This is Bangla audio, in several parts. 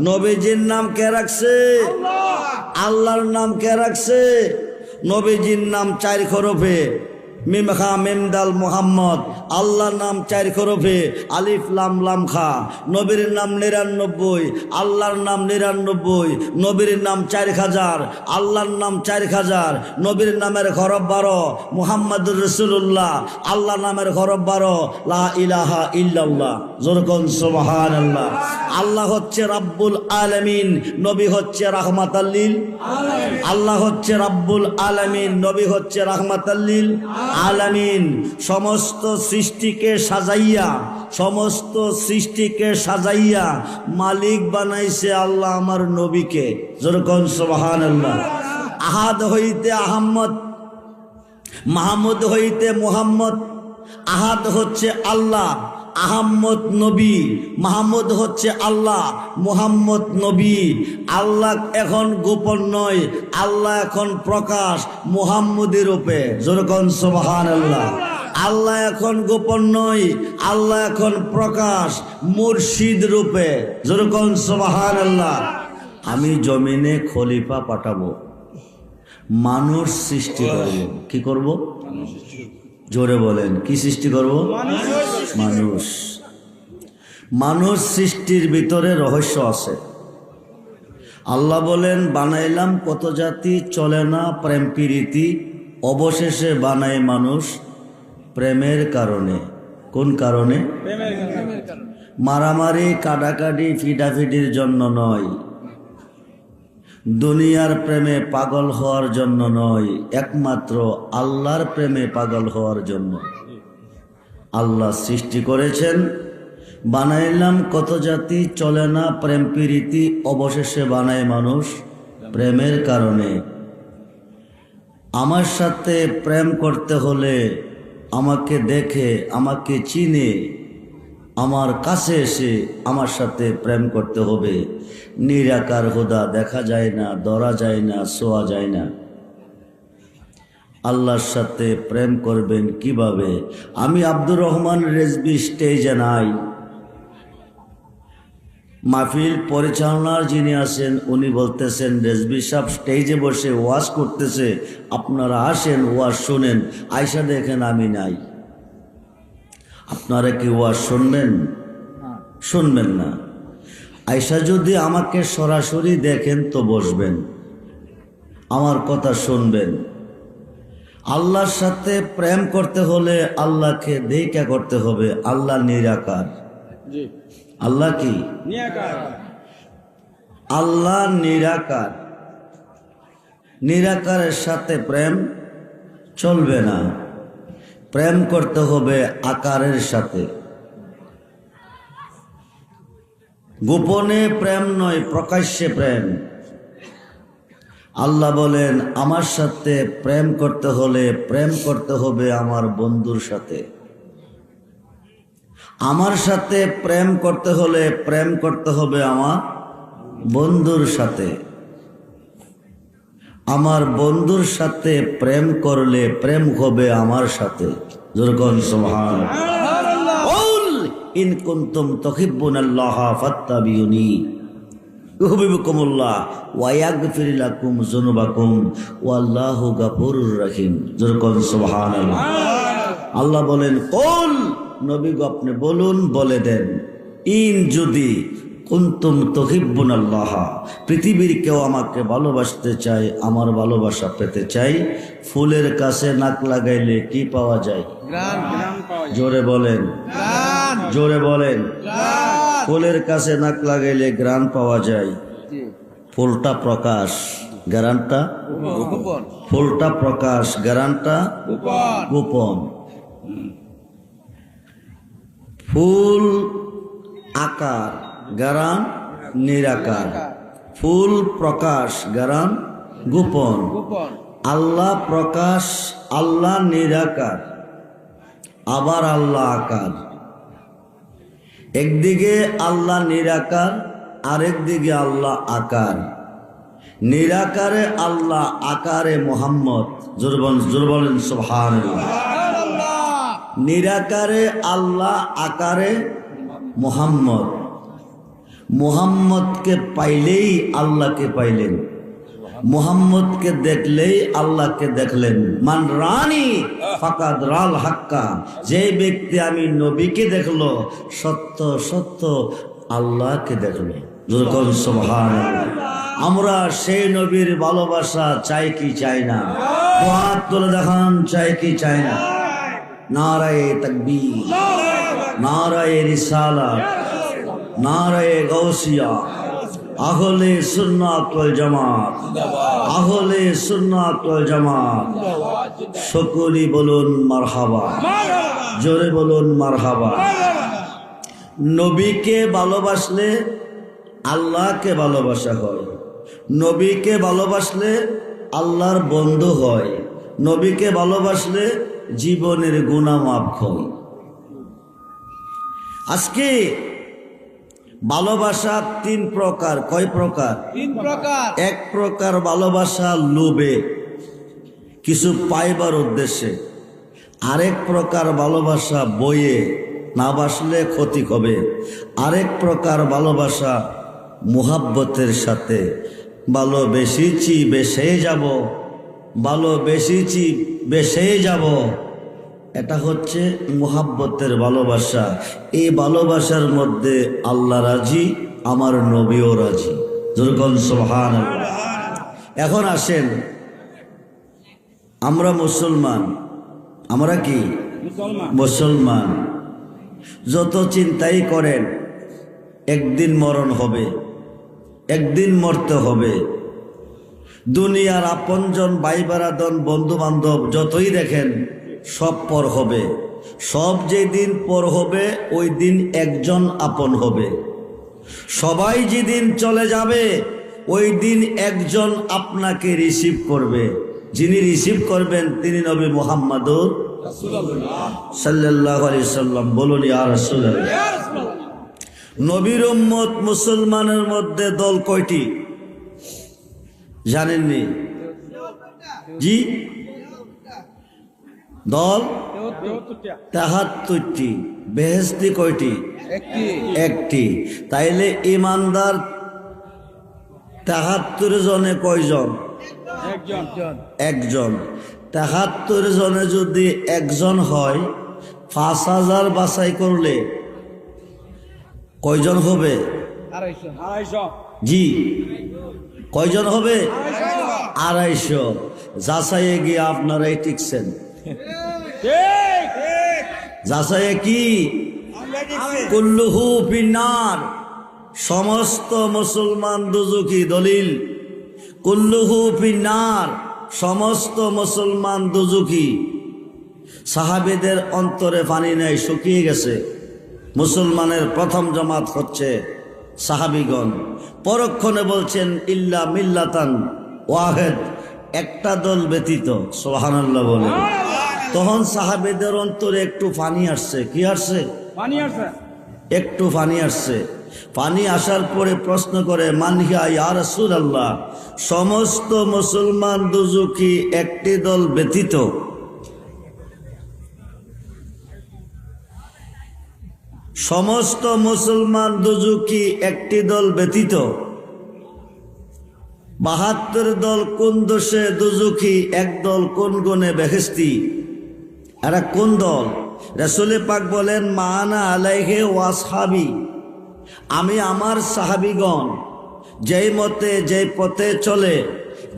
নবীজির নাম কে রাখছে? আল্লাহর নাম কে রাখছে? নবীজির নাম 4 হরফে, মিম খা মিম দাল মুহাম্মদ। আল্লাহর নাম 4 হরফে, আলিফ লাম লাম খা। নবীর নাম 99, আল্লাহর নাম 99। নবীর নাম 4000, আল্লাহর নাম 4000। নবীর নামের হরফ 12, মুহাম্মাদুর রাসূলুল্লাহ। আল্লাহ নামের হরফ 12, লা ইলাহা ইল্লাল্লাহ। জোরে কোন সুবহানাল্লাহ। আল্লাহ হচ্ছে রাব্বুল আলামিন, নবী হচ্ছে রাহমাতাল লিল আলামিন। আল্লাহ হচ্ছে রাব্বুল আলামিন, নবী হচ্ছে রাহমাতাল লিল আলামিন। সমস্ত সৃষ্টিকে সাজাইয়া, সমস্ত সৃষ্টিকে সাজাইয়া মালিক বানাইছে আল্লাহ আমার নবীকে। জোরে কোন সুবহানাল্লাহ। আহাদ হইতে আহম্মদ, মাহমুদ হইতে মুহাম্মদ। আহাদ হচ্ছে আল্লাহ, আহম্মদ নবী। মাহমুদ হচ্ছে আল্লাহ, মুহাম্মদ নবী। আল্লাহ এখন গোপন নয়, আল্লাহ এখন প্রকাশ মুহাম্মদের রূপে। জোরে কোন সুবহানাল্লাহ। আল্লাহ এখন গোপন নয়, আল্লাহ এখন প্রকাশ মুর্শিদ রূপে। জোরে কোন সুবহানাল্লাহ। আমি জমিনে খলিফা পাঠাবো, মানুষ সৃষ্টি করব। কি করব? জোরে বলেন, কি সৃষ্টি করব? মানুষ। মানুষ সৃষ্টির ভিতরে রহস্য আছে। আল্লাহ বলেন, বানাইলাম কত জাতি, চলে না প্রেম প্রীতি, অবশেষে বানায় মানুষ প্রেমের কারণে। কোন কারণে? মারামারি কাটাকাটি ফিটাফিটির জন্য নয়, দুনিয়ার প্রেমে পাগল হওয়ার জন্য নয়, একমাত্র আল্লাহর প্রেমে পাগল হওয়ার জন্য। আল্লাহ সৃষ্টি করেছেন, বানাইলাম কত জাতি, চলে না প্রেম প্রীতি, অবশেষে বানায় মানুষ প্রেমের কারণে। আমার সাথে প্রেম করতে হলে আমাকে দেখে, আমাকে চিনে, আমার কাছে এসে আমার সাথে প্রেম করতে হবে। নিরাকার খোদা দেখা যায় না, ধরা যায় না, ছোঁয়া যায় না। আল্লাহর সাথে প্রেম করবেন কিভাবে? আমি আব্দুর রহমান রেজবি স্টেজে নাই, মাহফিল পরিচালনার যিনি আছেন উনি বলতেছেন, রেজবি সাহেব স্টেজে বসে ওয়াজ করতেছে, আপনারা আসেন ওয়াজ শোনেন। আয়সা দেখেন আমি নাই। আপনারা কি ওয়াজ শুনবেন? শুনবেন না। আয়সা যদি আমাকে সরাসরি দেখেন তো বসবেন, আমার কথা শুনবেন। আল্লাহর সাথে প্রেম করতে হলে আল্লাহকে দেখা করতে হবে। আল্লাহ নিরাকার। আল্লাহ কি? আল্লাহ নিরাকার। নিরাকারের সাথে প্রেম চলবে না, প্রেম করতে হবে আকারের সাথে। গোপনে প্রেম নয়, প্রকাশ্যে প্রেম। আল্লাহ বলেন, আমার সাথে প্রেম করতে হলে প্রেম করতে হবে আমার বন্ধুর সাথে। আমার সাথে প্রেম করতে হলে প্রেম করতে হবে আমার বন্ধুর সাথে। আমার বন্ধুর সাথে প্রেম করলে প্রেম হবে আমার সাথে। যেরকম সুবহানাল্লাহ, কুল ইন কুনতুম তুহিব্বুনাল্লাহা ফাত্তাবিউনি ইউহিব্বুকুমুল্লাহ ওয়া ইয়াগফির লাকুম যুনুবাকুম ওয়াল্লাহু গফুরুর রহিম। যেরকম সুবহানাল্লাহ। আল্লাহ বলেন, কুল, নবী গো আপনি বলুন, বলে দেন, ইন যদি কুনতুম তুহিব্বুনাল্লাহ, পৃথিবীর কেউ আমাকে ভালোবাসতে চায়, আমার ভালোবাসা পেতে চাই, ফুলের কাছে নাক লাগাইলে কি পাওয়া যায়? জোরে বলেন, জোরে বলেন। ফুলের কাছে নাক লাগাইলে ঘ্রাণ পাওয়া যায়। ফুলটা প্রকাশ, ঘ্রাণটা গোপন। ফুলটা প্রকাশ, ঘ্রাণটা গোপন। ফুল আকার, ঘ্রাণ নিরাকার। ফুল প্রকাশ, ঘ্রাণ গোপন। আল্লাহ প্রকাশ, আল্লাহ নিরাকার, আবার আল্লাহ আকার। একদিকে আল্লাহ নিরাকার, আরেকদিকে আল্লাহ আকার। নিরাকারে আল্লাহ, আকারে মুহাম্মদ। জোরে বলেন সুবহানাল্লাহ। নিরাকারে আল্লাহ, আকারে মুহাম্মদ। মুহাম্মদকে পাইলেই আল্লাহকে পাইলেন, মুহাম্মদকে দেখলেই আল্লাহকে দেখলেন। মান রানি ফাকাদ রাল হাক্কা, যে ব্যক্তি আমি নবীকে দেখলো সত্য সত্য আল্লাহকে দেখলো। সুবহানাল্লাহ। আমরা সেই নবীর ভালোবাসা চাই কি চাই না? হাত তুলে দেখান, চাই কি চাই না? নারায়ে তাকবীর, নারায়ে রিসালাত, নারায়ে গাউসিয়া, আহলে সুন্নাত ওয়াল জামাত, আহলে সুন্নাত ওয়াল জামাত। সকলেই বলুন মারহাবা, জোরে বলুন মারহাবা। নবীকে ভালোবাসলে আল্লাহকে ভালোবাসা হয়, নবীকে ভালোবাসলে আল্লাহর বন্ধু হয়, নবীকে ভালোবাসলে জীবনের গুনাহ মাফ হয়। আজকে ভালোবাসা তিন প্রকার। কয় প্রকার? তিন প্রকার। এক প্রকার ভালোবাসা লোভে, কিছু পাইবার উদ্দেশ্যে। আরেক প্রকার ভালোবাসা বইয়ে, না বাসলে ক্ষতি হবে। আরেক প্রকার ভালোবাসা মুহাব্বতের সাথে, ভালোবেসেছি বেসে যাব, ভালোবেসেছি বেসে যাব, এটা হচ্ছে মুহাব্বতের ভালোবাসা। এই ভালোবাসার মধ্যে আল্লাহ রাজি, আমার নবীও রাজি। যেরকম সুবহানাল্লাহ। এখন আসেন, আমরা মুসলমান, আমরা কি মুসলমান। যত চিন্তাই করেন একদিন মরণ হবে, একদিন মরতে হবে। দুনিয়ার আপনজন, ভাই বারাদন, বন্ধু বান্ধব যতই দেখেন সব পর হবে। সব যেদিন পর হবে ওই দিন একজন আপন হবে। সবাই যেদিন চলে যাবে ওই দিন একজন আপনাকে রিসিভ করবে। যিনি রিসিভ করবেন তিনি নবী মুহাম্মদুর সাল্লাল্লাহু আলাইহি সাল্লাম। বলুন ইয়া রাসূলুল্লাহ। নবীর উম্মত মুসলমানের মধ্যে দল কয়টি জানেননি? জি, দল ৭৩টি। বেহেশতি কয়টি? একটি। তাইলে ইমানদার ৭৩ জনে কয়জন? একজন। ৭৩ জনে যদি একজন হয়, ৫,০০০ বাছাই করলে কয়জন হবে? ২৫০। জি, কয়জন হবে? ২৫০। যাচাইয়ে গিয়ে আপনারাই টিকছেন। যাচাইয়ে কি? কুল্লুহু ফিন্নার, সমস্ত মুসলমান দুজুকি। দলিল কুল্লুহু ফিন্নার, সমস্ত মুসলমান দুজুকি। সাহাবীদের অন্তরে পানি নাই, শুকিয়ে গেছে। মুসলমানের প্রথম জামাত হচ্ছে সাহাবীগণ। পরক্ষণে বলছেন ইল্লা মিল্লাতান ওয়াহিদ, একটা দল ব্যতীত। সুবহানাল্লাহ বলে। তখন সাহাবীদের অন্তরে একটু পানি আসছে। কি আসছে? পানি আসছে, একটু পানি আসছে। পানি আসার পরে প্রশ্ন করে, মান হিয়া ইয়া রাসূলুল্লাহ, সমস্ত মুসলমান দুজুকি একটি দল ব্যতীত। সমস্ত মুসলমান দুজুকি একটি দল ব্যতীত। ৭২ দল কোন দোষে দুজুকি, এক দল কোন গুণে বেহেশতি। এরা কোন দল? রাসূল পাক বলেন, মানা আলাইহি ওয়াসহাবি, আমি আমার সাহাবীগণ যেই মতে যেই পথে চলে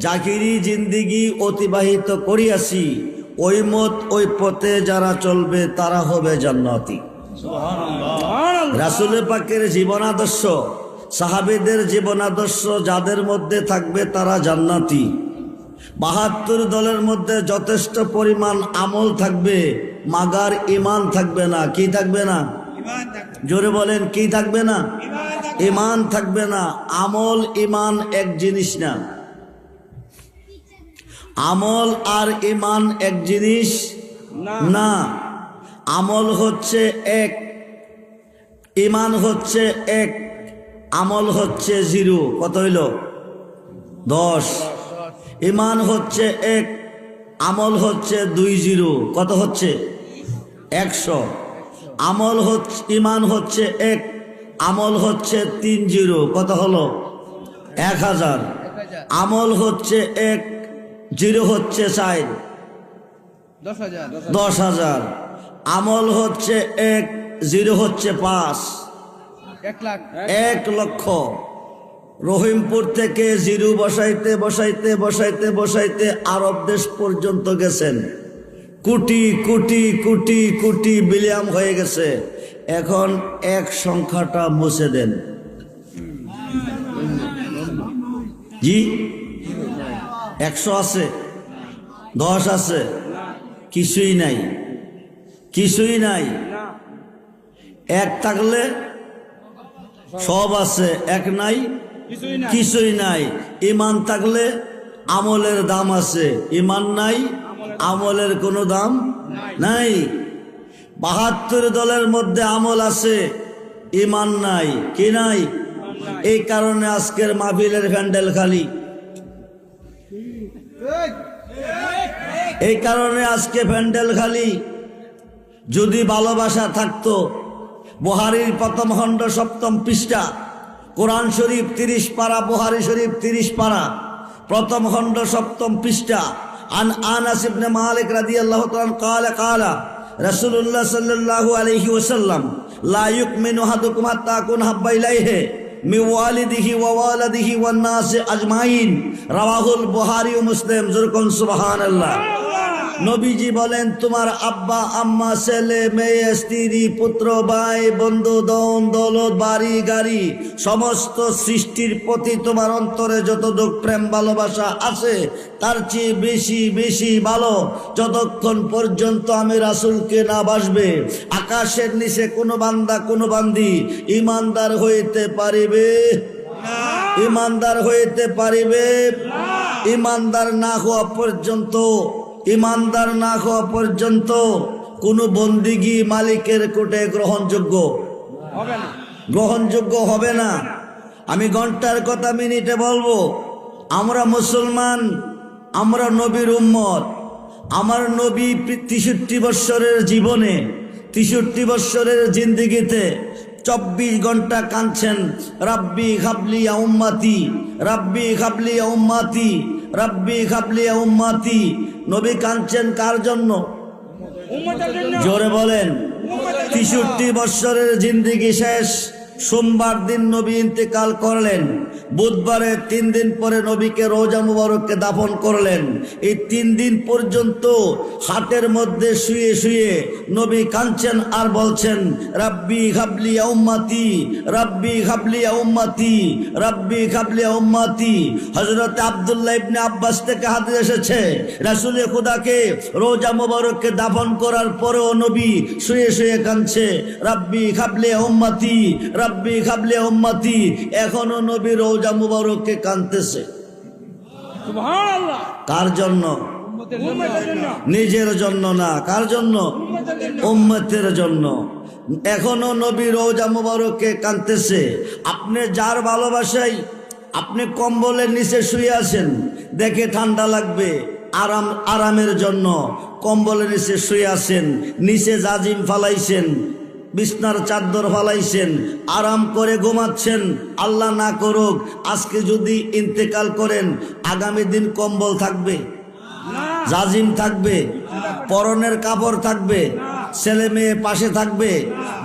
জাকিরি জিন্দিগি অতিবাহিত করিয়াছি, ওই মত ওই পথে যারা চলবে তারা হবে জান্নাতি। রাসূল পাকের জীবনাদর্শ, সাহাবীদের জীবনাদর্শ যাদের মধ্যে থাকবে তারা জান্নাতি। ৭২ দলের মধ্যে যথেষ্ট পরিমাণ আমল থাকবে, মাগার ঈমান থাকবে না। কি থাকবে না? জোরে বলেন, কি থাকবে না? ঈমান থাকবে না। আমল ঈমান এক জিনিস না। আমল আর ঈমান এক জিনিস না। আমল হচ্ছে এক, ঈমান হচ্ছে এক, আমল হচ্ছে 0। কত হইল? 10। ঈমান হচ্ছে এক, আমল হচ্ছে 20। কত হচ্ছে? 100। আমল হচ্ছে, ঈমান হচ্ছে এক, আমল হচ্ছে 3 জিরো, কত হলো? 1000। আমল হচ্ছে 1, জিরো হচ্ছে 4, 10,000 10,000। আমল হচ্ছে 1, জিরো হচ্ছে 5, 1 লাখ 1 লক্ষ। রহিমপুর থেকে জিরো বসাইতে বসাইতে বসাইতে বসাইতে আরব দেশ পর্যন্ত গেছেন, কোটি কোটি কোটি কোটি বিলিয়ন হয়ে গেছে। এখন 1 সংখ্যাটা মুছে দেন। জি 100 আছে, 10 আছে, কিছুই নাই, কিছুই নাই। 1 থাকলে সব আছে, 1 নাই, কিছুই না কিছুই নাই। ইমান থাকলে আমলের দাম আছে, ইমান নাই, আমলের কোনো দাম নাই। 72 দলের মধ্যে আমল আছে, ইমান নাই, কি নাই? এই কারণে আজকের মাহফিলের প্যান্ডেল খালি, এই কারণে আজকে প্যান্ডেল খালি। যদি ভালোবাসা থাকতো, বুখারীর প্রথম খণ্ড 7ম পৃষ্ঠা, কোরআন শরীফ 30 পারা, বুখারী শরীফ 30 পারা, প্রথম খণ্ড 7ম পৃষ্ঠা। আন আনাস ইবনে মালিক রাদিয়াল্লাহু তাআলা قال قال رسول الله صلى الله عليه وسلم لا يؤمن احدكم حتى اكون حب اليه من والده ووالده والناس اجمعين রাওয়াহুল বুখারী ও মুসলিম। যুরকুন সুবহানাল্লাহ। নবীজি বলেন, তোমার আব্বা আম্মা, ছেলে মেয়ে, স্ত্রী পুত্র ভাই বন্ধু দন দৌলত বাড়ি গাড়ি সমস্ত সৃষ্টির প্রতি তোমার অন্তরে যতটুক প্রেম ভালোবাসা আছে তার চেয়ে বেশি বেশি ভালো যতক্ষণ পর্যন্ত আমি রাসূলকে না বাসবে। আকাশের নিচে কোনো বান্দা কোনো বান্দি ইমানদার হইতে পারিবে না, ইমানদার হইতে পারিবে না। ইমানদার না হওয়া পর্যন্ত, ইমানদার না হওয়া পর্যন্ত কোনো বন্দিগি মালিকের কোটে গ্রহণযোগ্য হবে না, গ্রহণযোগ্য হবে না। আমি ঘন্টার কথা মিনিটে বলবো। আমরা মুসলমান, আমরা নবীর উম্মত। আমার নবী 63 বৎসরের জীবনে, 63 বৎসরের জিন্দিগিতে 24 ঘন্টা কাঁদছেন, রাব্বি হাবলি ইয়া উম্মতি, রাব্বি হাবলি ইয়া উম্মতি, রাব্বি হাবলি ইয়া উম্মতি। নবী কাঁদছেন কার জন্য? উম্মতের জন্য। জোরে বলেন। 63 বৎসরের জিন্দিগি শেষ। সোমবার দিন নবী ইন্তেকাল করলেন, বুধবারে 3 দিন পরে নবীকে রওজা মুবারককে দাফন করলেন। এই 3 দিন পর্যন্ত হাটের মধ্যে শুয়ে শুয়ে নবী কাঁদছেন আর বলছেন, রাব্বি হাবলি ইয়া উম্মতি, রাব্বি হাবলি ইয়া উম্মতি, রাব্বি হাবলি ইয়া উম্মতি। হযরত আব্দুল্লাহ ইবনে আব্বাস থেকে হাদিস এসেছে, রাসূলে খোদাকে রওজা মুবারককে দাফন করার পরেও নবী শুয়ে শুয়ে কাঁদছে, রাব্বি হাবলি ইয়া উম্মতি, রাব্বি হাবলি ইয়া উম্মতি। এখনো নবী রওজা মুবারককে কাঁদতেছে। সুবহানাল্লাহ। কার জন্য? উম্মতের জন্য। নিজের জন্য না, কার জন্য? উম্মতের জন্য। এখনো নবী রওজা মুবারককে কাঁদতেছে। আপনি যার ভালোবাসায় আপনি কম্বলের নিচে শুয়ে আছেন, দেখে ঠান্ডা লাগবে, আরামের জন্য কম্বলের নিচে শুয়ে আছেন, নিচে জাজিম ফালাইছেন, বিছনার চাদর ফালাইছেন, আরাম করে ঘুমাচ্ছেন। আল্লাহ না করুক আজকে যদি ইন্তেকাল করেন, আগামী দিন কম্বল থাকবে, জাজিম থাকবে, পরনের কাপড় থাকবে, ছেলে মেয়ে পাশে থাকবে।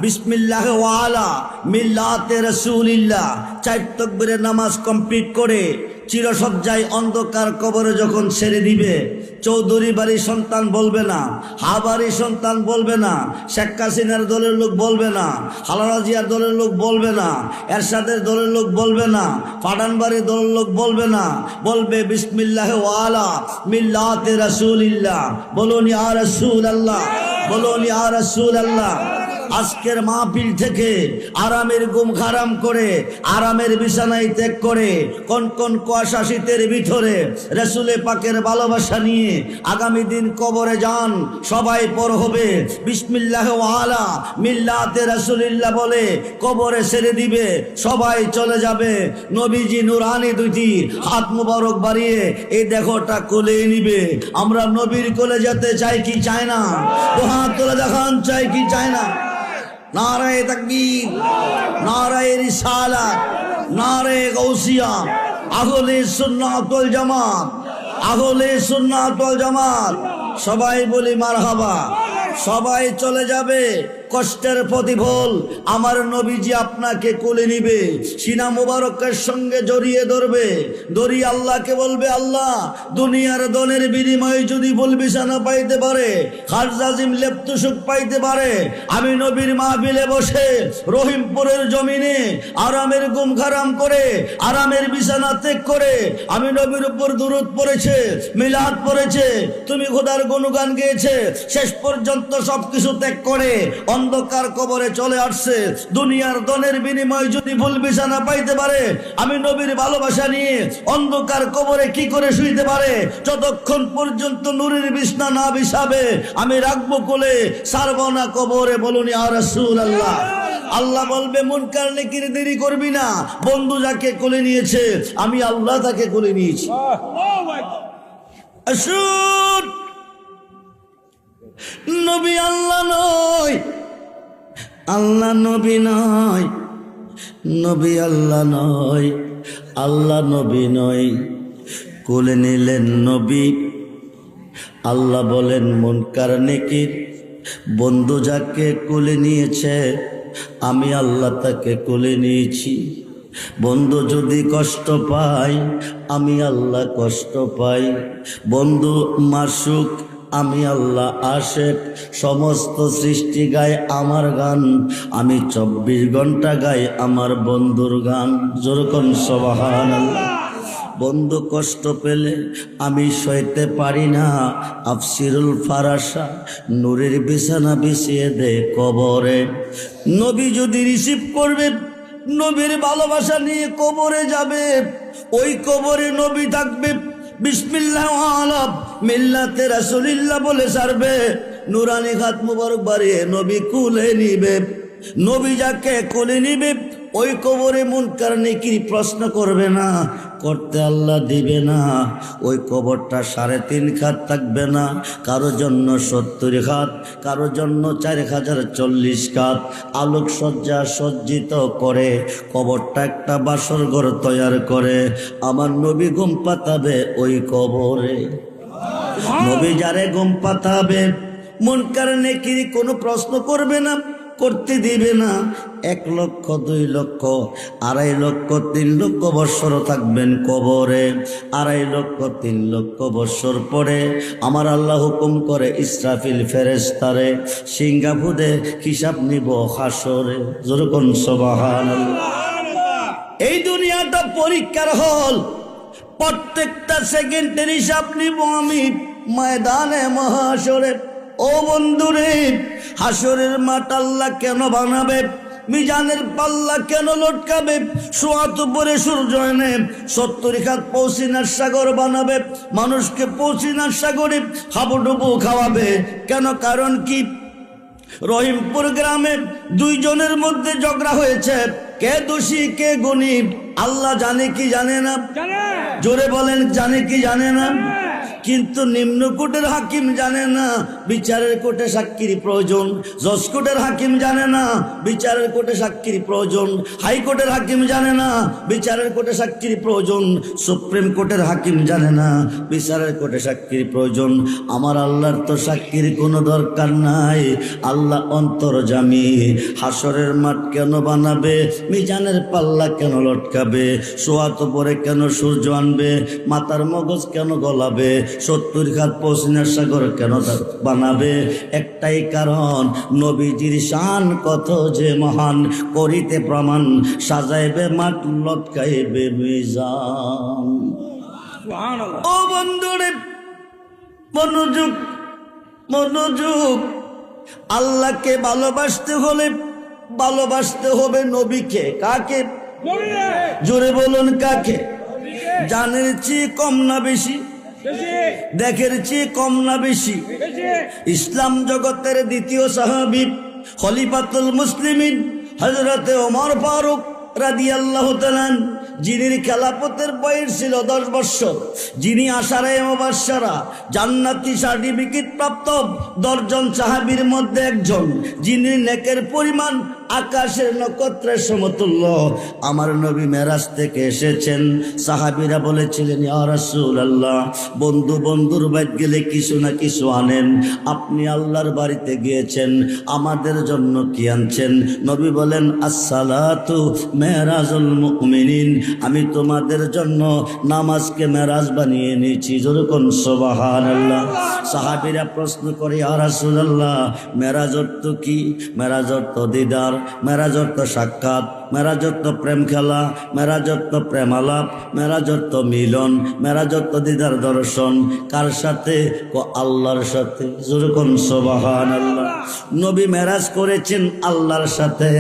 বিসমিল্লাহ ওয়া আলা মিল্লাতে রাসূলিল্লাহ 4 তাকবীরের নামাজ কমপ্লিট করে চিরসজ্জায় অন্ধকার কবরে যখন ছেড়ে দিবে, চৌধুরী বাড়ির সন্তান বলবে না, হাবাড়ির সন্তান বলবে না, শেখ হাসিনার দলের লোক বলবে না, খালেদা জিয়ার দলের লোক বলবে না, এরশাদের দলের লোক বলবে না, পাঠানবাড়ির দলের লোক বলবে না, বলবে বিসমিল্লাহ ওয়া আলা মিল্লাতে রাসূলিল্লাহ। বলুন ইয়া রাসূলুল্লাহ, বলুন ইয়া রাসূলুল্লাহ। আজকের মাহফিল থেকে আরামের ঘুম হারাম করে, আরামের বিছানায় ত্যাগ করে, কোন কোন কুয়াশা শীতের ভিতরে রাসূলে পাকের ভালোবাসা নিয়ে আগামী দিন কবরে যান। সবাই পর হবে বিসমিল্লাহ ওয়া আলা মিল্লাতে রাসূলিল্লাহ বলে কবরে ছেড়ে দিবে, সবাই চলে যাবে। নবীজি নুরানি 2টি হাত মুবারক বাড়িয়ে এই দেহটা কোলে নিবে। আমরা নবীর কোলে যেতে চাই কি চাই না? হাত তুলে দেখান, চাই কি চাই না? নারায়ে তাকবীর, নারায়ে রিসালাত, নারায়ে গাউসিয়া, আহলে সুন্নাত ওয়াল জামাত, আহলে সুন্নাত ওয়াল জামাত। সবাই বলি মারহাবা। সবাই চলে যাবে, কষ্টের প্রতিফল আমার নবীজি আপনাকে কোলে নিবে, সিনা মুবারকের সঙ্গে জড়িয়ে ধরবে, ধরিয়ে আল্লাহকে বলবে, আল্লাহ দুনিয়ার দনের বিনিময়ে যদি বলবিছানা পাইতে পারে, খারজাজিম লেপ্ত সুখ পাইতে পারে, আমি নবীর মাহফিলে বসে রহিমপুরের জমিনে আরামের ঘুম হারাম করে, আরামের বিছানা ত্যাগ করে, আমি নবীর উপর দুরূদ পড়েছে, মিলাদ পড়েছে, তুমি খোদার গুণগান গেয়েছে, শেষ পর্যন্ত সবকিছু ত্যাগ করে অন্ধকার কবরে চলে আসছে। দুনিয়ার দনের বিনিময় যদি ভুল বিছানা পাইতে পারে, আমি নবীর ভালোবাসা নিয়ে অন্ধকার কবরে কি করে শুইতে পারে? যতক্ষণ পর্যন্ত নূরের বিছনা না বিছাবে আমি রাখবো কোলে, ছাড়বো না কবরে। বলুন ইয়া রাসূলুল্লাহ। আল্লাহ বলবে, মুনকার নেকির দেরি করবি না, বন্ধু যাকে কোলে নিয়েছে আমি আল্লাহ তাকে কোলে নিয়েছি। আসুন, নবী আল্লাহ নয়, আল্লাহ নবী নয়, নবী আল্লাহ নয়, আল্লাহ নবী নয়। কোলে নিলেন নবী। আল্লাহ বলেন, মুনকার নেকির বন্ধু যাকে কোলে নিয়েছে আমি আল্লাহ তাকে কোলে নিয়েছি। বন্ধু যদি কষ্ট পায় আমি আল্লাহ কষ্ট পাই। বন্ধু মাসুক আমি আল্লাহ আশেক। সমস্ত সৃষ্টি গায় আমার গান, আমি 24 ঘন্টা গাই আমার বন্ধুর গান। যেরকম সুবহানাল্লাহ। বন্ধু কষ্ট পেলে আমি সইতে পারি না, আফসিরুল ফারাসা নূরের বিছানা বিছিয়ে দে কবরে। নবী যদি রিসিভ করবে, নবীর ভালোবাসা নিয়ে কবরে যাবে, ওই কবরে নবী থাকবে, বিসমিল্লাহ আলা মিল্লাতে রাসূলিল্লাহ বলে সারবে, নুরানি হাত মুবারক বাড়িয়ে নবী কোলে নিবে। নবী যাকে কোলে নিবে ওই কবরে মুনকার নেকির প্রশ্ন করবে না, করতে আল্লাহ দিবে না। ওই কবরটা 3.5 হাত থাকবে না, কারো জন্য 70 হাত, কারো জন্য 4040 হাত। আলোক সজ্জা সজ্জিত করে কবরটা একটা বাসর ঘর তৈরি করে আমার নবী ঘুম পাতাবে ওই কবরে। নবী যারে ঘুম পাতাবে মুনকার নেকির কোনো প্রশ্ন করবে না, করতে দিবে না। 1 লক্ষ 2 লক্ষ 2.5 লক্ষ 3 লক্ষ বৎসর থাকবেন কবরে। 2.5 লক্ষ 3 লক্ষ বৎসর পরে আমার আল্লাহ হুকুম করে ইসরাফিল ফেরেশতারে সিঙ্গাপুরে হিসাব নিব হাসরে। যেরকম সুবহানাল্লাহ। এই দুনিয়াটা পরীক্ষার হল, প্রত্যেকটা সেকেন্ডের হিসাব নিব আমি ময়দানে মহাশরে। ও বন্ধুরে, হাসরের মাঠ আল্লাহ কেন বানাবে? মিজানের পাল্লা কেন লটকাবে? সোয়াত উপরে সূর্য এনে 70 হাত পৌঁছিনার সাগর বানাবে, মানুষকে পৌঁছিনার সাগরে হাবুডুবু খাওয়াবে কেন? কারণ কি? রহিমপুর গ্রামে 2 জনের মধ্যে ঝগড়া হয়েছে, কে দোষী কে গুণী আল্লাহ জানে কি জানে না? জোরে বলেন, জানে কি জানে না? কিন্তু নিম্ন কোর্টের হাকিম জানে না, বিচারের কোর্টে সাক্ষীর প্রয়োজন। জজ কোর্টের হাকিম জানে না, বিচারের কোর্টে সাক্ষীর প্রয়োজন। হাইকোর্টের হাকিম জানে না, বিচারের কোর্টে সাক্ষীর প্রয়োজন। সুপ্রিম কোর্টের হাকিম জানে না, বিচারের কোর্টে সাক্ষীর প্রয়োজন। আমার আল্লাহর তো সাক্ষীর কোনো দরকার নাই, আল্লাহ অন্তর্যামী। হাসরের মাঠ কেন বানাবে? মিজানের পাল্লা কেন লটকাবে? সোয়াত পরে কেন সূর্য আনবে? মাথার মগজ কেন গলাবে? 70 হাত পৌঁছিনার সাগর কেন বানাবে? একটাই কারণ, নবীজির শান কত যে মহান, করিতে প্রমাণ সাজাইবে মাঠ লটকাইবে মিজান। ও বন্ধুরে, মনোযোগ মনোযোগ। আল্লাহকে ভালোবাসতে হলে ভালোবাসতে হবে নবীকে। কাকে? জোরে বলুন, কাকে? জানের চেয়ে কম না বেশি? দেখের চেয়ে কম না বেশি? ইসলাম জগতের দ্বিতীয় সাহাবী খলিফাতুল মুসলিমিন হযরতে ওমর ফারুক রাদিয়াল্লাহু তাআলা যিনি খেলাফতের বয়স ছিল 10 বছর, যিনি আশারায়ে মুবাশশারা জান্নাতি সার্টিফিকেট প্রাপ্ত 10 জন সাহাবীর মধ্যে একজন, যিনি নেকের পরিমাণ আকাশের নক্ষত্রের সমতুল্য, আমার নবী মেরাজ থেকে এসেছেন। সাহাবীরা বলেছিলেন, ইয়া রাসূলুল্লাহ, বন্ধু বন্ধুর বাড়ি গেলে কিছু না কিছু আনেন, আপনি আল্লাহর বাড়িতে গিয়েছেন, আমাদের জন্য কি আনছেন? নবী বলেন, আসসালাতু মেরাজুল মুমিনিন, আমি তোমাদের জন্য নামাজকে মেরাজ বানিয়ে নিয়েছি। যেরকম সুবহানাল্লাহ। সাহাবীরা প্রশ্ন করে, ইয়া রাসূলুল্লাহ, মেরাজ অর্থ কি? মেরাজ অর্থ দিদার, মেরাজ অর্থ সাক্ষাৎ, মেরাজ অর্থ প্রেম খেলা, মেরাজ অর্থ প্রেম আলাপ, মেরাজ অর্থ মিলন, মেরাজ অর্থ দিদার দর্শন। কার সাথে? আল্লাহর সাথে। যেরকম সুবহানাল্লাহ। নবী মেরাজ করেছেন আল্লাহর সাথে,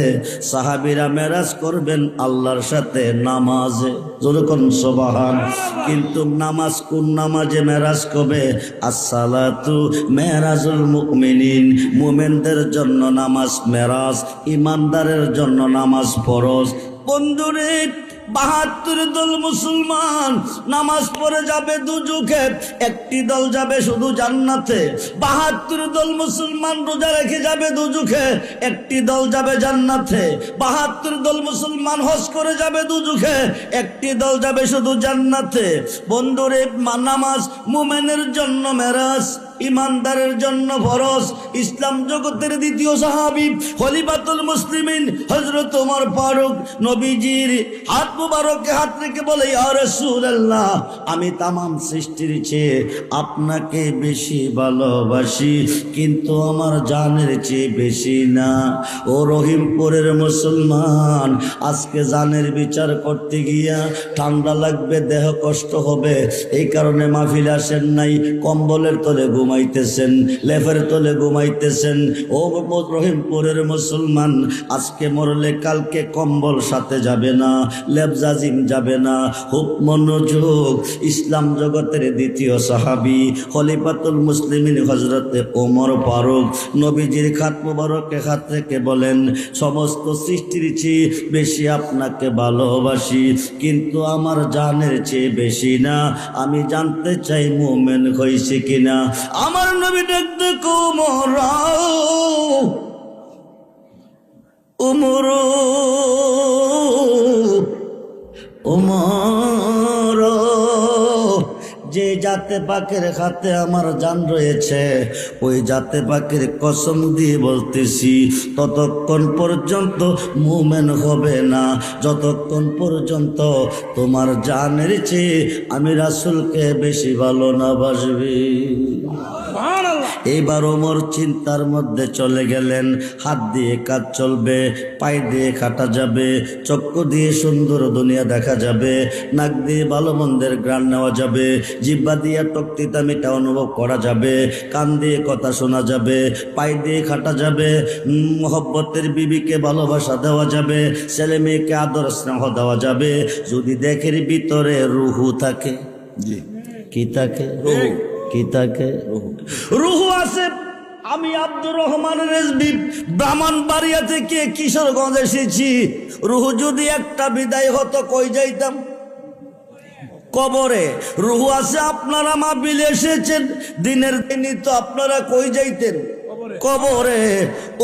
সাহাবীরা মেরাজ করবেন আল্লাহর সাথে নামাজে। যেরকম সুবহান। কিন্তু নামাজ কোন নামাজে মেরাজ করবে? আসসালাতু মেরাজুল মুমিনিন, মুমিনদের জন্য নামাজ মেরাজ, ইমানদারের জন্য নামাজ ফরজ। বন্ধুরে, 72 দল মুসলমান নামাজ পড়ে যাবে দুজকে, একটি দল যাবে শুধু জান্নাতে। 72 দল মুসলমান রোজা রেখে যাবে দুজকে, একটি দল যাবে জান্নাতে। 72 দল মুসলমান হজ করে যাবে দুজকে, একটি দল যাবে শুধু জান্নাতে। বন্ধুরে, নামাজ মুমিনের জন্য মেরাজ, ইমানদারের জন্য ফরজ। ইসলাম জগতের দ্বিতীয় সাহাবী খলিফাতুল মুসলিমিন হযরত ওমর ফারুক নবীজির হাত মুবারকে হাত রেখে বলে, ইয়া রাসূলুল্লাহ, আমি তামাম সৃষ্টির চেয়ে আপনাকে বেশি ভালোবাসি, কিন্তু আমার জানের চেয়ে বেশি না। ও রহিমপুরের মুসলমান, আজকে জানের বিচার করতে গিয়া ঠান্ডা লাগবে, দেহ কষ্ট হবে, এই কারণে মাহফিল আসেন নাই, কম্বলের তলে ঘুমাইতেছেন, লেফের তলে ঘুমাইতেছেন। ও রহিমপুরের মুসলমান, আজকে মরলে কালকে কম্বল সাথে যাবে না, লেবজাজিম যাবে না। খুব মনোযোগ। ইসলাম জগতের দ্বিতীয় সাহাবী খলিফাতুল মুসলিমিন হযরতে ওমর ফারুক নবীজির খাত মুবারকে হাত রেখে বলেন, সমস্ত সৃষ্টির চেয়ে বেশি আপনাকে ভালোবাসি, কিন্তু আমার জানের চেয়ে বেশি না। আমি জানতে চাই মুমিন হইছে কিনা। আমার নবী ডাকতে ওমর, ওমর, ওমর, যে জাতে পাকের হাতে আমার জান রয়েছে, ওই জাতে পাকের কসম দিয়ে বলতেছি, ততক্ষণ পর্যন্ত মুমিন হবে না যতক্ষণ পর্যন্ত তোমার জানের চেয়ে আমি রাসূলকে বেশি ভালো না বাসবি। এইবার ওমর চিন্তার মধ্যে চলে গেলেন। হাত দিয়ে কাজ চলবে, পায়ে দিয়ে খাটা যাবে, চক্ষু দিয়ে সুন্দর দুনিয়া দেখা যাবে, নাক দিয়ে ভালো মন্দের ঘ্রাণ নেওয়া যাবে, জিহ্বা দিয়ে তক্তিতা মিঠা অনুভব করা যাবে, কান দিয়ে কথা শোনা যাবে, পায়ে দিয়ে খাটা যাবে, মহব্বতের বিবিকে ভালোবাসা দেওয়া যাবে, ছেলে মেয়েকে আদর স্নেহ দেওয়া যাবে, যদি দেখের ভিতরে রুহু থাকে। কি থাকে? রুহু। কি থাকে? রুহু আছে। আমি আব্দুর রহমান রেজবি ব্রাহ্মণবাড়িয়া থেকে কিশোরগঞ্জ এসেছি। রুহু যদি একটা বিদায় হতো, কই যাইতাম? কবরে। রুহু আছে। আপনারা মাহফিলে এসেছেন, দিনের দিনই তো আপনারা কই যাইতেন? কবরে।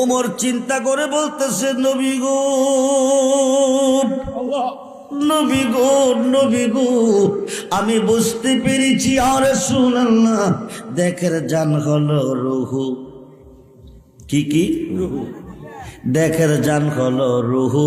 ওমর চিন্তা করে বলতেছে, নবী গো, নবী গো, নবী গো, আমি বুঝতে পেরেছি। আর রাসূলুল্লাহ, দেখের জান হলো রুহু। কি কি? রুহু। দেখের জান হলো রুহু।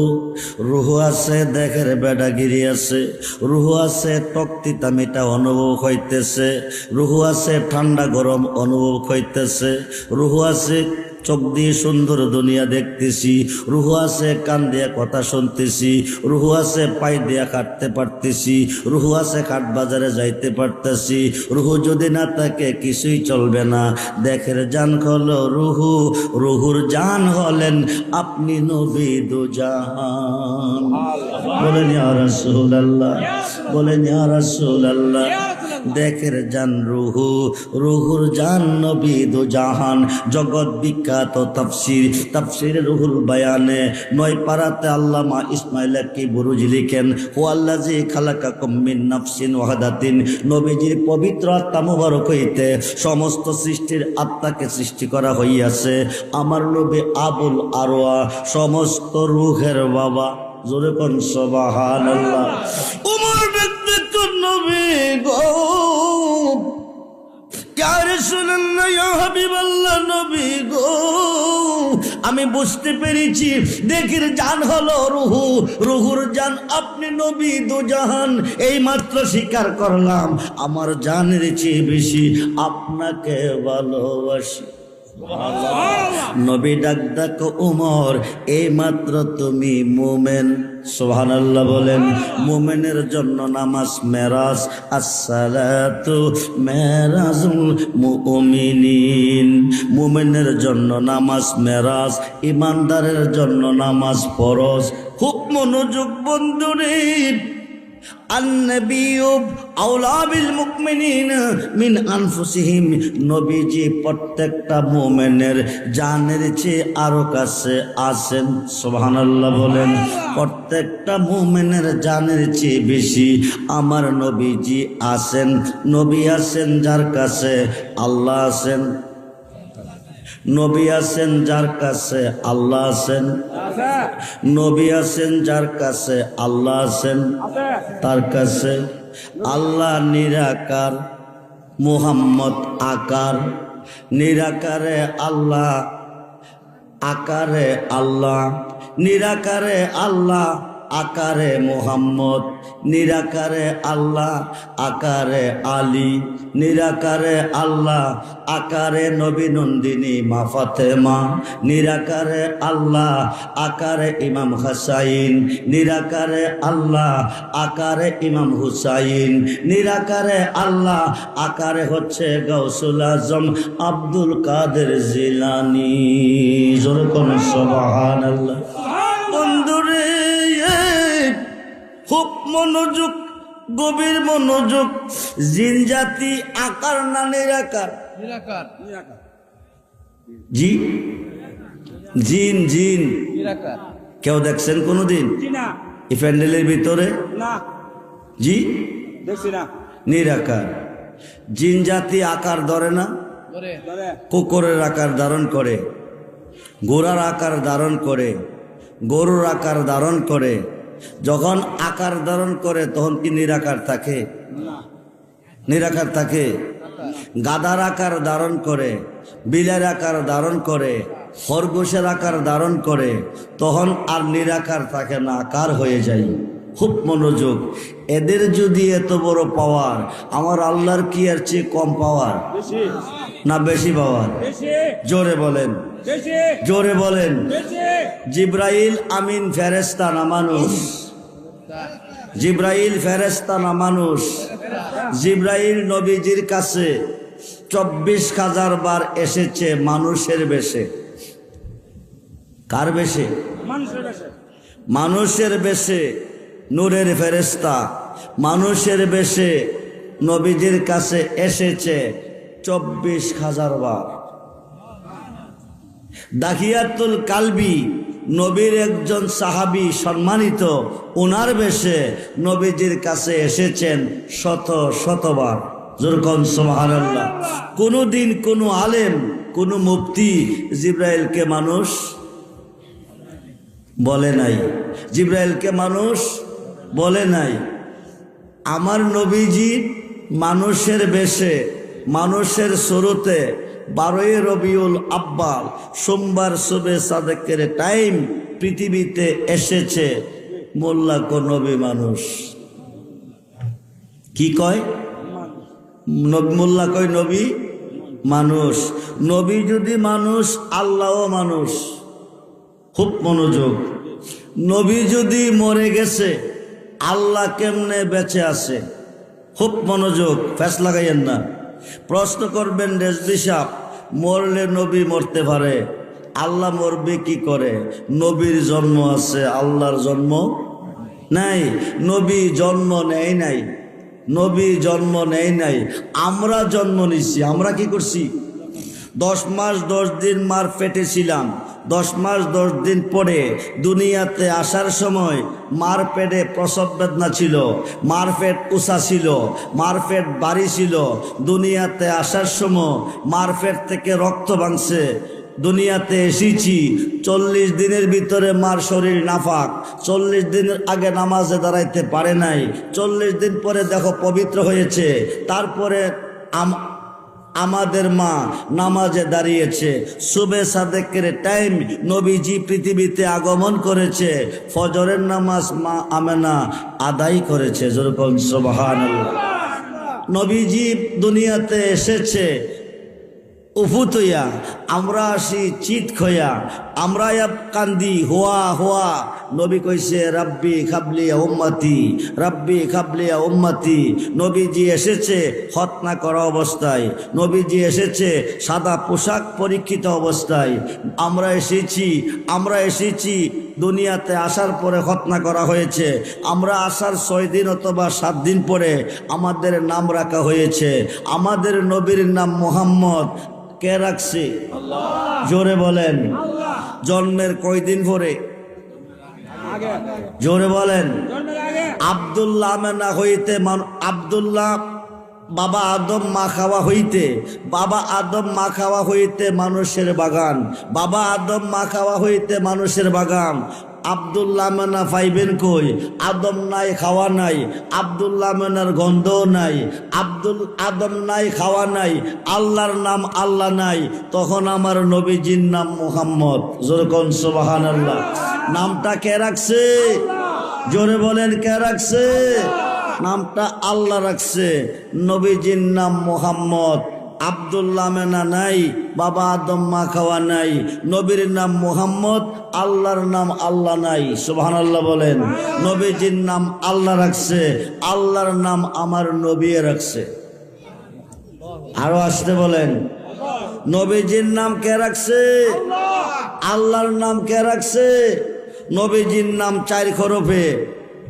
রুহু আছে, দেখের বেডাগিরি আছে। রুহু আছে, তক্তিতা মিঠা অনুভব হইতেছে। রুহু আছে, ঠান্ডা গরম অনুভব হইতেছে। রুহু আছে, চোখ দিয়ে সুন্দর দুনিয়া দেখতেছি। রুহু আছে, কান দিয়ে কথা শুনতেছি। রুহু আছে, পায়ে দিয়ে কাটতে পারতেছি। রুহু আছে, কাঠ বাজারে যাইতে পারতেছি। রুহু যদি না থাকে কিছুই চলবে না। দেখের জান হলো রুহু। রুহুর জান হলেন আপনি নবী দুজাহান। বলেন ইয়া রাসূলুল্লাহ, বলেন ইয়া রাসূলুল্লাহ। দেখের জান রুহু, রুহুর জান নবী দু জাহান। জগৎ বিখ্যাত তাফসীর, তাফসীর রুহুল বায়ানে 9 পারাতে আল্লামা ইসমাইল কি বুরুজি লিখেন, হুয়াল্লাযী খালাকাকুম মিন নাফসিন ওয়াহিদাতিন। নবীজির পবিত্র আত্মা মুবারক হইতে সমস্ত সৃষ্টির আত্মাকে সৃষ্টি করা হইয়াছে। আমার নবী আবুল আরওয়া, সমস্ত রূহের বাবা। জোরে কোন সুবহানাল্লাহ। উমর দেখতে কোন নবী গো, ইয়া রাসূলুল্লাহ ইয়া হাবিবাল্লাহ নবী গো, আমি বুঝতে পেরেছি দেখের জান হলো রুহু, রুহুর জান আপনি নবী দু জাহান। এই মাত্র স্বীকার করলাম আমার জানের চেয়ে বেশি আপনাকে ভালোবাসি। নবী ডাক ডাক উমর, এই মাত্র তুমি মুমিন। সুবহানাল্লাহ বলেন। মুমিনের জন্য নামাজ মেরাজ, আসসালাতু মেরাজুল মুমিনিন। মুমিনের জন্য নামাজ মেরাজ, ইমানদারের জন্য নামাজ ফরজ। খুব মনোযোগ বন্ধুরে। আন-নবিয়্যু আওলা বিল মুমিনিনা মিন আনফুসিহিম। নবীজি প্রত্যেকটা মুমিনের জানের চেয়ে আরো কাছে আছেন। সুবহানাল্লাহ বলেন। প্রত্যেকটা মুমিনের জানের চেয়ে বেশি আমার নবীজি আছেন। নবী আছেন যার কাছে আল্লাহ আছেন। নবী আছেন যার কাছে আল্লাহ আছেন। নবী আছেন যার কাছে আল্লাহ আছেন। তার কাছে আল্লাহ নিরাকার, মুহাম্মদ আকার। নিরাকারে আল্লাহ, আকারে আল্লাহ। নিরাকারে আল্লাহ, আকারে মুহাম্মদ। নিরাকারে আল্লাহ, আকারে আলী। নিরাকারে আল্লাহ, আকারে নবী নন্দিনী মা ফাতেমা। নিরাকারে আল্লাহ, আকারে ইমাম হাসাইন। নিরাকারে আল্লাহ, আকারে ইমাম হুসাইন। নিরাকারে আল্লাহ, আকারে হচ্ছে গাউসুল আজম আব্দুল কাদের জিলানী। জোরে কোন সুবহানাল্লাহ। বন্ধুরে খুব মনোযোগ, গভীর মনোযোগ। জিন জাতি আকার না নিরাকার? নিরাকার। জি, জিন জিন নিরাকার। কেউ দেখছেন কোনোদিন জি না। এই প্যান্ডেলের ভিতরে? না, জি, দেখছি না। নিরাকার। জিন জাতি আকার ধরে না? ধরে। কুকুরের আকার ধারণ করে, ঘোড়ার আকার ধারণ করে, গরুর আকার ধারণ করে। যখন আকার ধারণ করে তখন কি নিরাকার থাকে? নিরাকার থাকে। গাধার আকার ধারণ করে, বিলের আকার ধারণ করে, খরগোশের আকার ধারণ করে, তখন আর নিরাকার থাকে না, আকার হয়ে যায়। খুব মনোযোগ। এদের যদি এত বড় পাওয়ার, আমার আল্লাহর কি আর চেয়ে কম পাওয়ার না বেশি পাওয়ার? জোরে বলেন, জোরে বলেন। জিব্রাইল আমিন ফেরেশতা না মানুষ? জিব্রাইল ফেরেশতা না মানুষ? জিব্রাইল নবীজির কাছে 24,000 বার এসেছে মানুষের বেশে। কার বেশে? মানুষের বেশে। নূরের ফেরেশতা মানুষের বেশে নবীজির কাছে এসেছে 24,000 বার। দাহিয়াতুল কালবি নবীর একজন সাহাবী সম্মানিত, ওনার বেশে নবীজির কাছে এসেছেন শতবার। যেরকম সুবহানাল্লাহ। কোনদিন কোনো আলেম, কোনো মুফতি জিব্রাইলকে মানুষ বলে নাই, জিব্রাইলকে মানুষ বলে নাই। আমার নবীজি মানুষের বেশে, মানুষের সুরতে 12 রবিউল আব্বাল সোমবার সুবে সাদেকের টাইম পৃথিবীতে এসেছে। মোল্লা কো নবী মানুষ কি কয়? মোল্লা কয় নবী মানুষ। নবী যদি মানুষ, আল্লাহও মানুষ। খুব মনোযোগ। নবী যদি মরে গেছে, আল্লাহ কেমনে বেঁচে আছে? খুব মনোযোগ, ফ্যাস লাগাইয়েন না। প্রশ্ন করবেন রেজভি সাহেব, মরলে নবী মরতে পারে, আল্লাহ মরবে কি করে? নবীর জন্ম আছে, আল্লাহর জন্ম নাই। নবী জন্ম নেয় নাই, নবী জন্ম নেয় নাই, আমরা জন্ম নিচ্ছি। আমরা কি করছি? 10 মাস 10 দিন মার পেটে ছিলাম। 10 মাস 10 দিন পরে দুনিয়াতে আসার সময় মার পেটে প্রসব বেদনা ছিল, মার পেট উঁচা ছিল, মার পেট বাড়ি ছিল। দুনিয়াতে আসার সময় মার পেট থেকে রক্ত ভাঙছে। দুনিয়াতে এসেছি 40 দিনের ভিতরে মার শরীর নাফাক। 40 দিনের আগে নামাজে দাঁড়াইতে পারে নাই, 40 দিন পরে দেখো পবিত্র হয়েছে। তারপরে আমাদের মা নামাজে দাঁড়িয়েছে। সুবে সাদেকের টাইম নবীজি পৃথিবীতে আগমন করেছে। ফজরের নামাজ মা আমেনা আদায় করেছে। যেরকম সুবহানাল্লাহ। নবীজি দুনিয়াতে এসেছে উফুত হইয়া, আমরা আসি চিত খইয়া, আমরা কান্দি হোয়া হোয়া। নবী কইছে রাব্বি খাবলিয়া উম্মতি, রাব্বি খাবলিয়া উম্মতি। নবীজি এসেছে খতনা করা অবস্থায়, নবীজি এসেছে সাদা পোশাক পরীক্ষিত অবস্থায়। আমরা এসেছি দুনিয়াতে আসার পরে খতনা করা হয়েছে। আমরা আসার 6 দিন অথবা 7 দিন পরে আমাদের নাম রাখা হয়েছে। আমাদের নবীর নাম মুহাম্মদ। কে রাখছে? জোরে বলেন। জন্মের কয়দিন পরে? জোরে বলেন। আব্দুল্লাহ আমেনা হইতে আব্দুল্লাহ বাবা আদম মা খাওয়া হইতে, বাবা আদম মা খাওয়া হইতে মানুষের বাগান, বাবা আদম মা খাওয়া হইতে মানুষের বাগান। আব্দুল্লাহ আমেনা পাইবেন কই? আদম নাই, খাওয়া নাই, আব্দুল্লাহ আমেনার গন্ধও নাই। আদম নাই, খাওয়া নাই, আল্লাহর নাম আল্লাহ নাই। তখন আমার নবীজির নাম মুহাম্মদ। যেরকম সুবহানাল্লাহ। নামটা কে রাখছে? জোরে বলেন, কে রাখছে? নামটা আল্লাহ রাখছে। নবীজির নাম মুহাম্মদ। আব্দুল্লাহ আমেনা নাই, বাবা আদম মা খাওয়া নাই, নবীর নাম মুহাম্মদ, আল্লাহর নাম আল্লাহ নাই। সুবহানাল্লাহ বলেন। নবীজির নাম আল্লাহ রাখছে, আল্লাহর নাম আমার নবী রাখছে। আরো আসতে বলেন। নবীজির নাম কে রাখছে? আল্লাহর নাম কে রাখছে? নবীজির নাম 4 হরফে,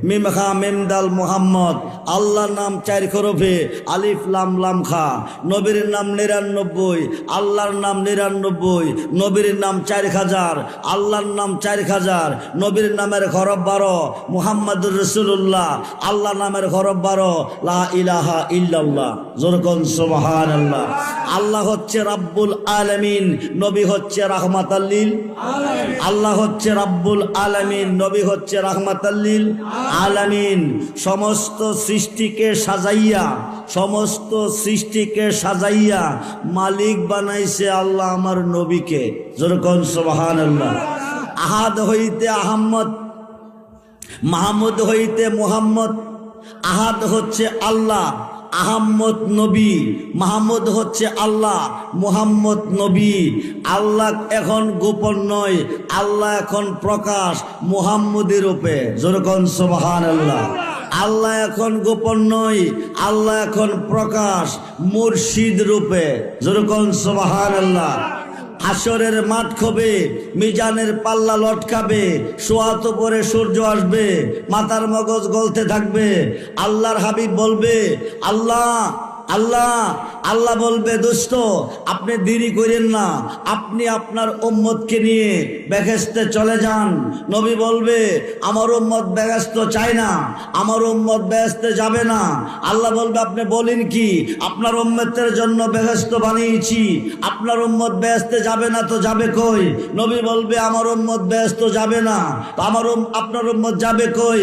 মিম খা মিম দাল মুহাম্মদ। আল্লাহর নাম 4 হরফে, আলিফ লাম লাম খা। নবীর নাম 99, আল্লাহর নাম 99। নবীর নাম 4000, আল্লাহর নাম 4000। নবীর নামের হরফ 12, মুহাম্মাদুর রাসূলুল্লাহ। আল্লাহ নামের হরফ 12, লা ইলাহা ইল্লাল্লাহ। যেরকম সুবহানাল্লাহ। আল্লাহ হচ্ছে রাব্বুল আলামিন, নবী হচ্ছে রাহমাতাল লিল আলামিন। আল্লাহ হচ্ছে রাব্বুল আলামিন, নবী হচ্ছে রাহমাতাল লিল আলামিন। সমস্ত সৃষ্টিকে সাজাইয়া মালিক বানাইছে আল্লাহ আমার নবীকে। যেরকম সুবহানাল্লাহ। আহাদ হইতে আহম্মদ, মাহমুদ হইতে মুহাম্মদ। আহাদ হচ্ছে আল্লাহ, আহম্মদ নবী, মাহমুদ হচ্ছে আল্লাহ, মুহাম্মদ নবী। আল্লাহ এখন গোপন নয়, আল্লাহ এখন প্রকাশ মুহাম্মদের রূপে। যেরকম সুবহানাল্লাহ। আল্লাহ এখন গোপন নয়, আল্লাহ এখন প্রকাশ মুর্শিদ রূপে। যেরকম সুবহানাল্লাহ। হাসরের মাঠ খবে, মিজানের পাল্লা লটকাবে, সোয়াত পরে সূর্য আসবে, মাথার মগজ গলতে থাকবে। আল্লাহর হাবিব বলবে আল্লাহ আল্লাহ, আল্লাহ বলবে দোস্ত আপনি দেরি করেন না, আপনি আপনার উম্মতকে নিয়ে বেহেশতে চলে যান। নবী বলবে আমার উম্মত বেহেশত চায় না, আমার উম্মত বেহেশতে যাবে না। আল্লাহ বলবে আপনি বলেন কি? আপনার উম্মতের জন্য বেহেশত বানিয়েছি, আপনার উম্মত বেহেশতে যাবে না তো যাবে কই? নবী বলবে আমার উম্মত বেহেশত যাবে না, তো আপনার উম্মত যাবে কই?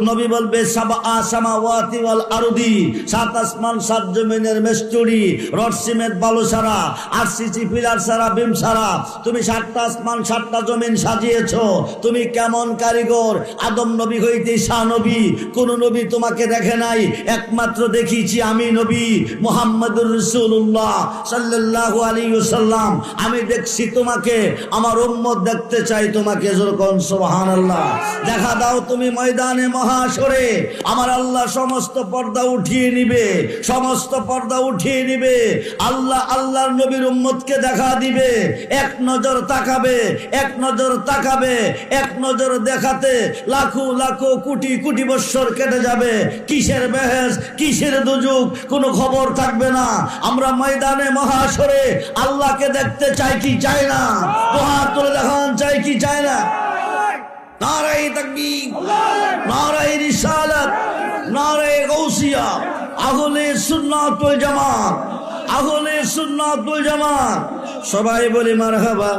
নবী বলবে সাবআ সামাওয়াতি ওয়াল আরদি, 7 আসমান 7 জমিনের মেস্তুরি, রড সিমেন্ট বালু ছাড়া, আরসিসি পিলার ছাড়া, বিম ছাড়া তুমি 7টা আসমান 7টা জমিন সাজিয়েছো। তুমি কেমন কারিগর? আদম নবী হইতে ঈসা নবী, কোন নবী তোমাকে দেখে নাই, একমাত্র দেখিয়েছি আমি নবী মুহাম্মদুর রাসূলুল্লাহ সাল্লাল্লাহু আলাইহি ওয়াসাল্লাম। আমি দেখছি তোমাকে, আমার উম্মত দেখতে চাই তোমাকে। যেরকম সুবহানাল্লাহ। দেখা দাও তুমি ময়দানে মহাশরে, আমার আল্লাহ সমস্ত পর্দা উঠিয়ে নিবে, সমস্ত পর্দা উঠিয়ে নিবে, আল্লাহ আল্লাহর নবীর উম্মতকে দেখা দিবে। এক নজর তাকাবে, এক নজর তাকাবে, এক নজর দেখাতে লাখো লাখো কোটি কোটি বৎসর কেটে যাবে। কিসের বেহেশ, কিসের দুজুক, কোনো খবর থাকবে না। আমরা ময়দানে মহাশরে আল্লাহকে দেখতে চাই কি চাই না? হাত তুলে দেখান, চাই কি চাই না? নারায়ে তাকবীর, নারায়ে রিসালাত, নারায়ে গাউসিয়া, আহলে সুন্নাত ওয়াল জামাত, আহলে সুন্নাত ওয়াল জামাত। সবাই বলি মারহাবা।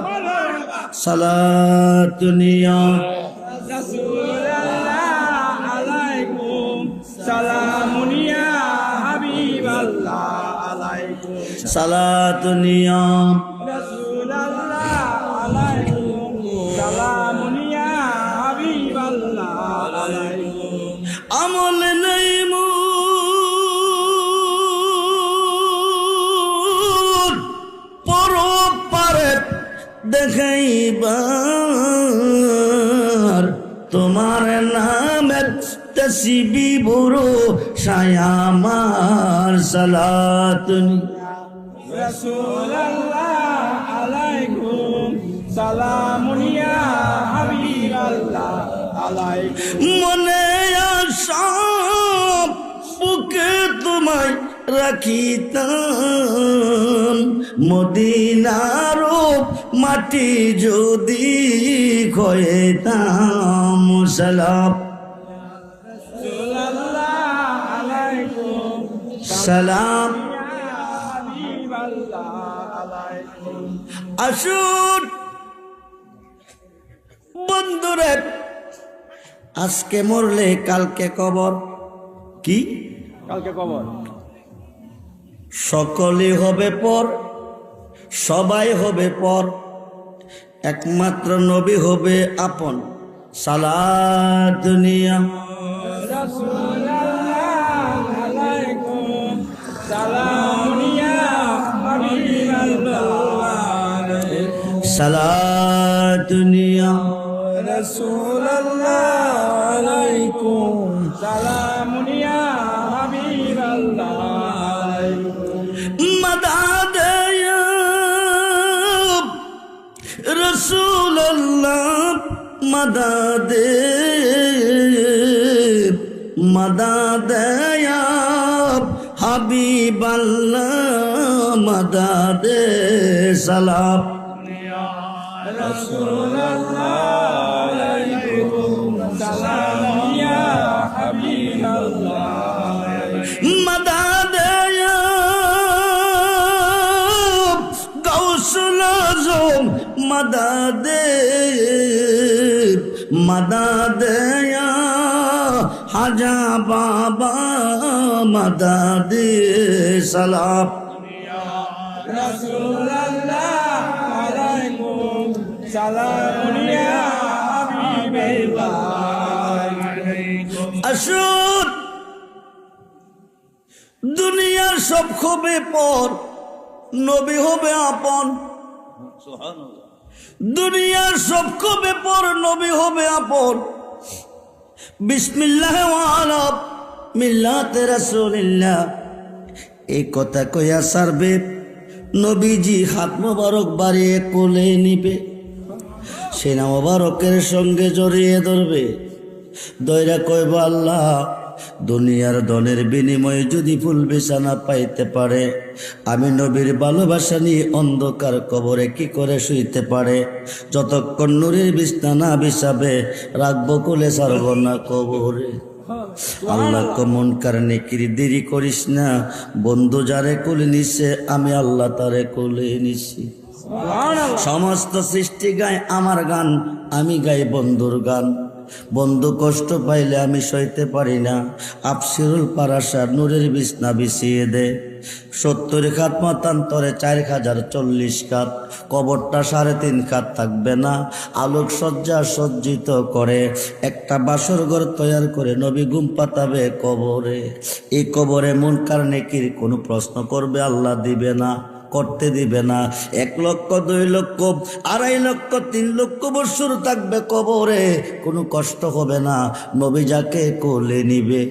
সালাতুনিয়া রাসূলুল্লাহ আলাইকুম সালামুনিয়া হাবিবাল্লাহ আলাইকুম সালাতুনিয়া রাসূলুল্লাহ আলাইকুম সালামুনিয়া হাবিবাল্লাহ আলাইকুম আমল নেই মোর পরপারে দেখাইবার, তোমার নামের তসবি বুড়ো শায়ামার। সালাতুনি রাসূলুল্লাহ আলাইকুম সালামুনিয়া হাবিবাল্লাহ আলাইকুম মনে আশা বুকে তোমায় রাখিতাম, মদিনার মাটি যদি খয়েতাম। সালাম রাসূলুল্লাহ আলাইকুম সালাম হাবিবাল্লাহ আলাইকুম আসুন বন্ধুরে, আজকে মরলে কালকে কবর। কি কালকে কবর, সকলে হবে পর, সবাই হবে পর, একমাত্র নবী হবে আপন। সালাতুনিয়া রাসূলুল্লাহ আলাইকুম সালামুনিয়া হাবিবাল্লাহ আলাইকুম সালাতুনিয়া রাসূলুল্লাহ আলাইকুম সালামুনিয়া হাবিবাল্লাহ আলাইকুম মাদাদে রাসূলুল্লাহ, মাদাদে মাদাদে হাবিবাল্লাহ, মাদাদে সালাম রাসূলুল্লাহ আলাইকুম সালামুনিয়া হাবিবাল্লাহ মাদাদে গাউসুল আজম, মাদাদে মাদাদে হাজা বাবা, মাদাদে সালাম রাসূলুল্লাহ আলাইকুম সালামুনিয়া হাবিবাল্লাহ আলাইকুম আসুন দুনিয়ার সব হবে পর, নবী হবে আপন। দুনিয়ার সব হবে পর, নবী হবে আপন। বিসমিল্লাহ ওয়ালা মিল্লাতে রাসূলিল্লাহ, এই কথা কইয়া সারবে নবীজি হাত মোবারক বাড়িয়ে কোলে নিবে, সেনা মোবারকের সঙ্গে জড়িয়ে ধরবে, দয়রা কইব আল্লাহ দুনিয়ার ধনের বিনিময়ে যদি ফুল বিছানা পাইতে পারে, আমি নবীর ভালোবাসা নিয়ে অন্ধকার কবরে কি করে শুইতে পারে? যতক্ষণ নূরের বিছানা না বিছাবে রাখবো কোলে, ছাড়ব না কবরে। আল্লাহ কমন কারণে কি দেরি করিস না, বন্ধু যারে কোলে নিছে আমি আল্লাহ তারে কোলে নিছি। সমস্ত সৃষ্টি গায় আমার গান, আমি গাই বন্ধুর গান। বন্ধু কষ্ট পাইলে আমি সইতে পারি না, আফসিরুল পারাশা নূরের বিছনা বিছিয়ে দে। 70 খাত মতান্তরে 4040 খাত, কবরটা 3.5 খাত থাকবে না। আলোক সজ্জা সজ্জিত করে একটা বাসর ঘর তৈয়ার করে নবী ঘুম পাতাবে কবরে। এই কবরে মুনকার নেকির কোনো প্রশ্ন করবে আল্লাহ দিবে না। করতে দিবে না। 1 লক্ষ 2 লক্ষ 2.5 লক্ষ 3 লক্ষ বছর থাকবে কবরে, কোনো কষ্ট হবে না। নবী যাকে কোলে নিবে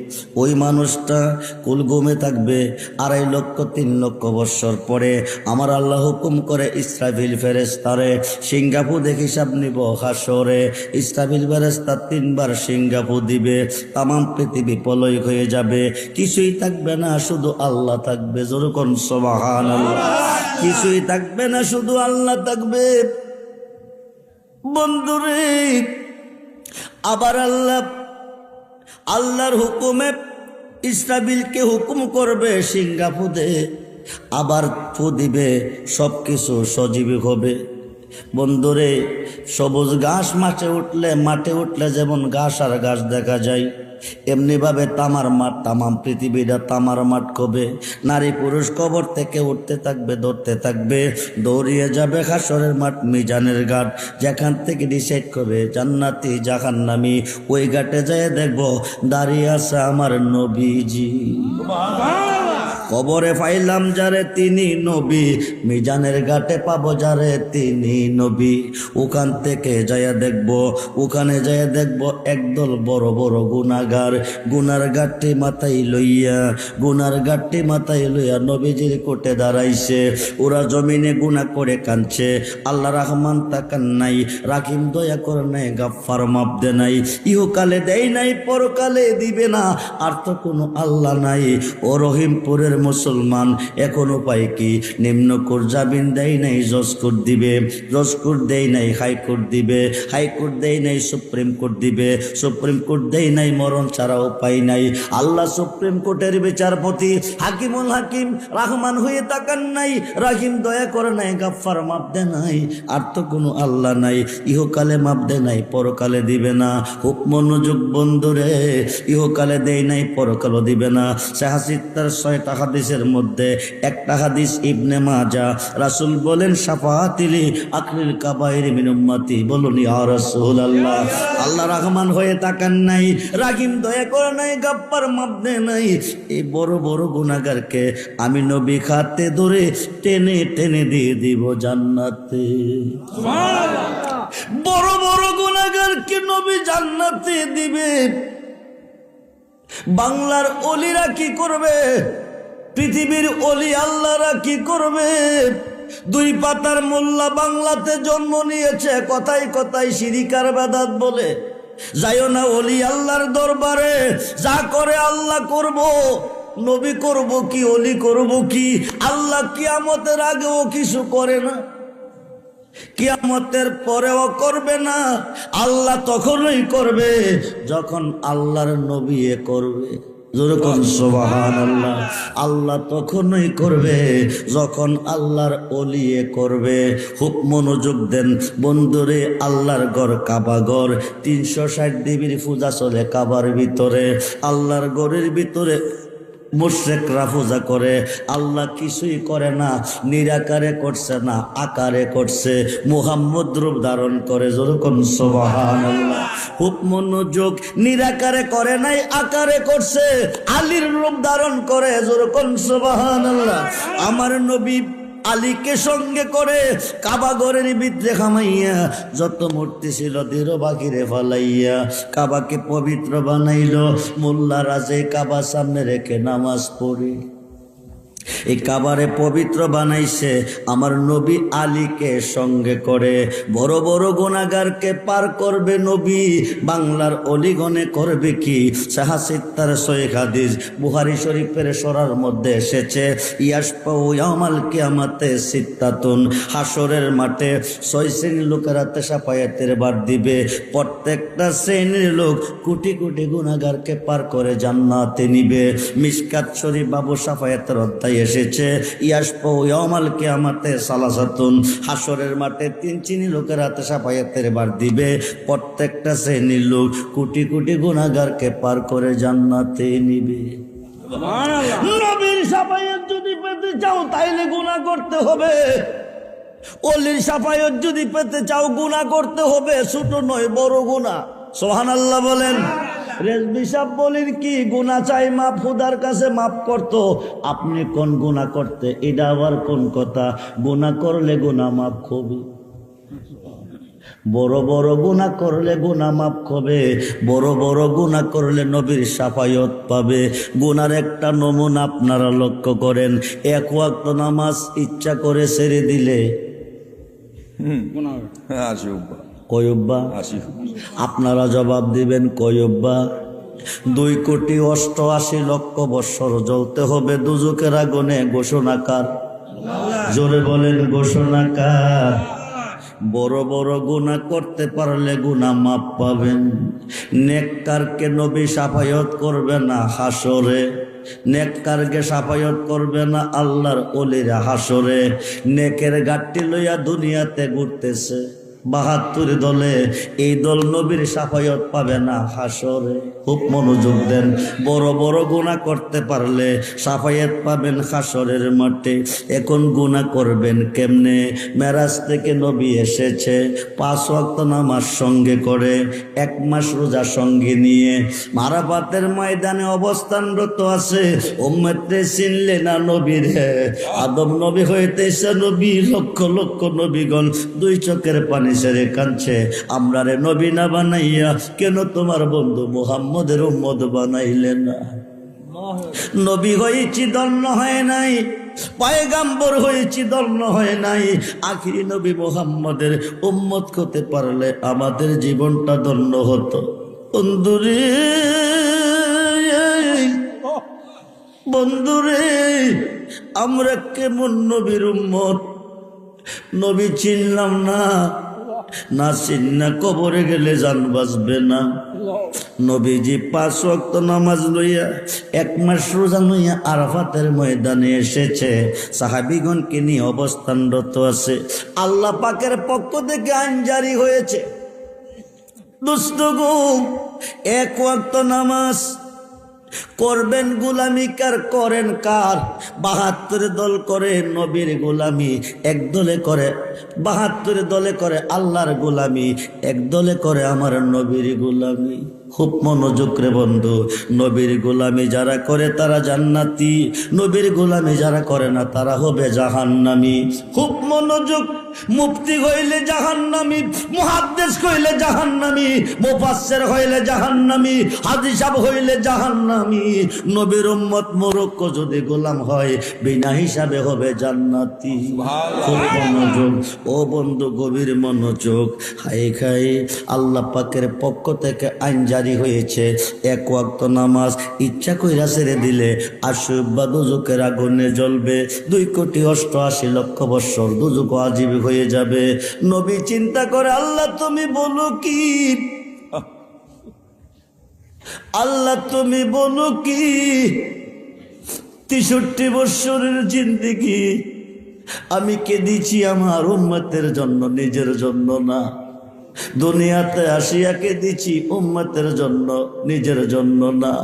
ওই মানুষটা কুলগুমে থাকবে। 2.5 লক্ষ 3 লক্ষ বছর পরে আমার আল্লাহ হুকুম করে ইসরাফিল ফেরেশতারে সিঙ্গাপু দেখে হিসাব নিব হাসরে। ইসরাফিল ফেরেশতা 3 বার সিঙ্গাপু দিবে, তামাম পৃথিবী প্রলয় হয়ে যাবে, কিছুই থাকবে না, শুধু আল্লাহ থাকবে। যেরকম সুবহানাল্লাহ, কিছুই থাকবে না, শুধু আল্লাহ থাকবে। বন্ধুরে, আবার আল্লাহর হুকুমে ইসরাফিলকে হুকুম করবে সিঙ্গাপু দে, আবার ফু দিবে, সব কিছু সজীবী হবে। বন্ধুরে, সবুজ ঘাস মাঠে উঠলে যেমন ঘাস আর ঘাস দেখা যায়, এমনিভাবে তামার মাঠ, তামাম পৃথিবীটা তামার মাঠ হবে। নারী পুরুষ কবর থেকে উঠতে থাকবে, ধরতে থাকবে, দৌড়িয়ে যাবে হাসরের মাঠ, মিজানের ঘাট, যেখান থেকে ডিসাইড করবে জান্নাতি জাহান্নামী। ওই ঘাটে যায় দেখবো দাঁড়িয়ে আছে আমার নবীজি। কবরে পাইলাম যারে তিনি নবী, মিজানের ঘাটে পাবো যারে তিনি নবী। ওখান থেকে যাইয়া দেখবো, ওখানে যাইয়া দেখবো একদল বড় বড় গুনাহগার, গুনার ঘাটটি মাথায় লইয়া নবীজির কোটে দাঁড়াইছে। ওরা জমিনে গুনাহ করে কাঁদছে, আল্লাহ রহমান তাকান নাই, রাহিম দয়া করে নাই, গাফফার মাপ দে নাই। ইহকালে দেয় নাই, পরকালে দিবে না, আর তো কোনো আল্লাহ নাই। ও রহিমপুরের মুসলমান, এখন উপায় কি? নিম্ন কোর্ট জামিন দেয় নাই, জজ কোর্ট দিবে, জজ কোর্ট দেয় নাই, হাইকোর্ট দিবে, হাইকোর্ট দেয় নাই, সুপ্রিম কোর্ট দিবে, সুপ্রিম কোর্ট দেয় নাই, মরণ ছাড়া উপায় নাই। আল্লাহ সুপ্রিম কোর্টের বিচারপতি, হাকিমুল হাকিম, রহমান হয়ে তাকান নাই, রাহিম দয়া করে নাই, গাফফার মাপ দে নাই, আর তো কোনো আল্লাহ নাই। ইহকালে মাপ দে নাই, পরকালে দিবে না। খুব মনোযোগ বন্ধুরে, ইহকালে দেয় নাই, পরকালও দিবে না। সাহাসিত্তার 6টা হাদিসের মধ্যে একটা হাদিস ইবনে মাজাহ, রাসূল বলেন শাফাআতিলি আকলিল কাবাইর মিন উম্মতি। বলুন ইয়া রাসূলুল্লাহ। আল্লাহ রহমান হয়ে তাকান নাই, রাহিম দয়া করে নাই, গাফফার মাপ দে নাই। এই বড় বড় গুনাহগারকে আমি নবী খাতে ধরে টেনে টেনে দিয়ে দিব জান্নাতে। সুবহানাল্লাহ। বড় বড় গুনাহগারকে নবী জান্নাতে দিবে। বাংলার ওলিরা কি করবে? পৃথিবীর ওলি আল্লাহরা কি করবে? 2 পাতার মোল্লা বাংলাতে জন্ম নিয়েছে, কথায় কথায় শিরিকার বেদাত বলে। যাইও না ওলি আল্লাহর দরবারে, যা করে আল্লাহ করব। নবী করব কি, ওলি করব কি? আল্লাহ কিয়ামতের আগেও কিছু করে না, কিয়ামতের পরেও করবে না। আল্লাহ তখনই করবে যখন আল্লাহর নবী করবে। যেরকম সুবহানাল্লাহ। আল্লাহ তখনই করবে যখন আল্লাহর ওলিয়ে করবে। খুব মনোযোগ দেন বন্ধুরে, আল্লাহর ঘর কাবা ঘর, 360 দেবীর পূজা চলে কাবার ভিতরে। আল্লাহর ঘরের ভিতরে মুশরিকরা পূজা করে, আল্লাহ কিছুই করে না। নিরাকারে করছে না, আকারে করছে, মুহাম্মদ রূপ ধারণ করে। যেরকম সুবহানাল্লাহ। খুব মনোযোগ, নিরাকারে করে নাই, আকারে করছে, আলীর রূপ ধারণ করে। যেরকম সুবহানাল্লাহ। আমার নবী আলীকে সঙ্গে করে কাবা ঘরের ভিতরে খামাইয়া যত মূর্তি ছিল দৃঢ় বাকিরে ফালাইয়া কাবাকে পবিত্র বানাইল। মোল্লা রাজে কাবা সামনে রেখে নামাজ পড়ি। এই কাবারে পবিত্র বানাইছে আমার নবী আলীকে সঙ্গে করে। বড় বড় গুনাহগারকে পার করবে নবী, বাংলার অলিগণে করবে কি? সাহাসিত্তার 6 হাদিস বুখারী শরীফের সরার মধ্যে এসেছে। ইয়াশফাউ ইয়াউমাল কিয়ামাতে সিত্তাতুন, হাসরের মাঠে 6 শ্রেণীর লোকেরা শাফায়াতের বার দিবে। প্রত্যেকটা শ্রেণীর লোক কোটি কোটি গুনাহগারকে পার করে জান্নাতে নিবে। মিশকাত শরীফ বাবু শাফায়াতের অধ্যায় এসেছে। ইয়াশফাউ ইয়াউমাল কিয়ামাতে সালাসাতুন, হাসরের মাঠে 3 শ্রেণীর লোকের হাতে শাফায়াতের বার দিবে। প্রত্যেকটা শ্রেণীর লোক কোটি কোটি গুনাহগারকে পার করে জান্নাতে নিবে। সুবহানাল্লাহ। নবীর শাফায়াত যদি পেতে চাও তাইলে গুনাহ করতে হবে। ওলির শাফায়াত যদি পেতে চাও গুনাহ করতে হবে। ছোট নয়, বড় গুনাহ। সুবহানাল্লাহ বলেন। রেজবি সাহেব বলেন কি গুনাহ চাই মাপ, খুদার কাছে মাপ করতো। আপনি কোন গুনাহ করতে, এটা আবার কোন কথা? গুনাহ করলে গুনাহ মাপ হবে, বড় বড় গুনাহ করলে গুনাহ মাফ হবে, বড় বড় গুনাহ করলে নবীর শাফায়াত পাবে। গুনার একটা নমুনা আপনারা লক্ষ্য করেন, এক ওয়াক্ত নামাজ ইচ্ছা করে ছেড়ে দিলে কয়ুব্বা? আপনারা জবাব দিবেন কয়ুব্বা? 2,88,00,000 বৎসর জ্বলতে হবে দুজকের আগুনে। ঘোষণাকার, জোরে বলেন ঘোষণাকার। বড় বড় গুনাহ করতে পারলে গুনাহ মাপ পাবেন। নেককারকে নবী শাফায়াত করবে না হাসরে, নেককারকে শাফায়াত করবে না আল্লাহর ওলিরা হাসরে। নেকের গাট্টি লইয়া দুনিয়াতে ঘুরতেছে 72 দলে, এই দল নবীর শাফায়াত পাবে না হাসরে। খুব মনোযোগ দেন, বড় বড় গুনাহ করতে পারলে শাফায়াত পাবেন হাসরের মাঠে। এখন গুনাহ করবেন কেমনে? মেরাজ থেকে নবী এসেছে, 5 ওয়াক্ত নামাজ সঙ্গে করে, 1 মাস রোজা সঙ্গে নিয়ে আরাফাতের ময়দানে অবস্থানরত আছে। উম্মতে চিনলে না নবীরে, আদম নবী হইতেছে নবী, লক্ষ লক্ষ নবীগণ 2 চোখের পানি ছেড়ে কাঁদছে, আমরা রে নবী না বানাইয়া কেন তোমার বন্ধু মুহাম্মদের উম্মত বানাইলে না? নবী হয়েছি ধন্য হয় নাই, পয়গাম্বর হয়েছি ধন্য হয় নাই, আখিরি নবী মুহাম্মদের উম্মত হতে পারলে আমাদের জীবনটা ধন্য হতো। বন্ধুরে বন্ধুরে, আমরা কেমন নবীর উম্মত? নবী চিনলাম না, না চিন্না কবরে গেলে জান বাঁচবে না। নবীজি 5 ওয়াক্ত নামাজ লইয়া 1 মাস রোজা লইয়া আরাফাতের ময়দানে এসেছে, সাহাবীগণকে নিয়ে অবস্থানরত আছে। আল্লাহ পাকের পক্ষ থেকে আইন জারি হয়েছে, দুষ্টগো 1 ওয়াক্ত নামাজ করবেন গোলামি কার করেন কার? 72 দল করে নবীর গোলামি, 1 দলে করে 72 দলে করে আল্লাহর গোলামি, 1 দলে করে আমার নবীর গোলামি। খুব মনোযোগ রে বন্ধু, নবীর গোলামি যারা করে তারা জান্নাতি, নবীর গোলামি যারা করে না তারা হবে জাহান্নামী। খুব মনোযোগ, মুফতি হইলে জাহান্নামী, মুহাদ্দিস হইলে জাহান্নামী, মুফাসসির হইলে জাহান্নামী, হাজী সাহেব হইলে জাহান্নামী। নবীর উম্মত মোরক্ক যদি গোলাম হয় বিনা হিসাবে হবে জান্নাতি। খুব মনোযোগ ও বন্ধু, গভীর মনোযোগ। হাই খাই আল্লাহ পাকের পক্ষ থেকে আইন জারি হয়েছে, 1 ওয়াক্ত নামাজ ইচ্ছা কইরা ছেড়ে দিলে আশুবা দুজকের আগুনে জ্বলবে 2,88,00,000 বৎসর দুজক আজীব হয়ে যাবে। নবী চিন্তা করে, আল্লাহ তুমি বলো কি? আল্লাহ তুমি বলো কি? 63 বৎসরের জিন্দেগি আমি কেঁদেছি আমার উম্মতের জন্য, নিজের জন্য না। দুনিয়াতে আসিয়া কেঁদেছি উম্মতের জন্য, নিজের জন্য না।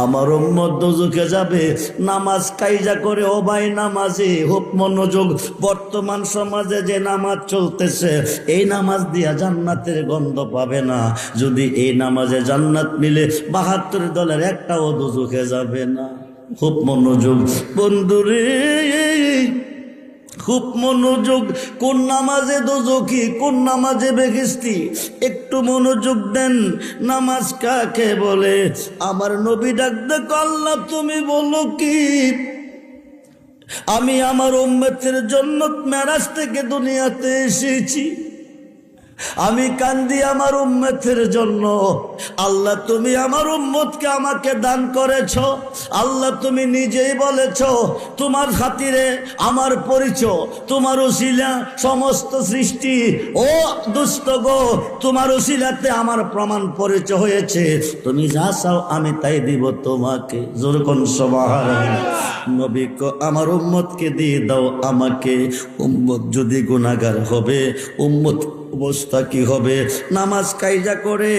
আমার উম্মত দোজখে যাবে নামাজ কাইজা করে। ও ভাই নামাজি, খুব মনোযোগ। বর্তমান সমাজে যে নামাজ চলতেছে, এই নামাজ দিয়া জান্নাতের গন্ধ পাবে না। যদি এই নামাজে জান্নাত মিলে 72 দলের একটাও দোজখে যাবে না। খুব মনোযোগ বন্ধুরে, খুব মনোযোগ। কোন নামাজে দোজখী, কোন নামাজে বেহেশতি, একটু মনোযোগ দেন। নামাজ কাকে বলে? আমার নবী ডাক দেখো, আল্লাহ তুমি বলো কি? আমি আমার উম্মতের জন্য মেরাজ থেকে দুনিয়াতে এসেছি, আমি কান্দি আমার উম্মতের জন্য। আল্লাহ তুমি আমার উম্মতকে আমাকে দান করেছ। আল্লাহ তুমি নিজেই বলেছ তোমার খাতিরে আমার পরিচয়, তোমার উসিলা সমস্ত সৃষ্টি। ও দুষ্ট গো, তোমার উসিলাতে আমার প্রমাণ পরিচয় হয়েছে। তুমি যা চাও আমি তাই দিব তোমাকে। জোর কোন সুবহানাল্লাহ। নবী কো আমার উম্মতকে দিয়ে দাও আমাকে। উম্মত যদি গুনাহগার হবে, উম্মত অবস্থা কি হবে? নামাজ কাইজা করে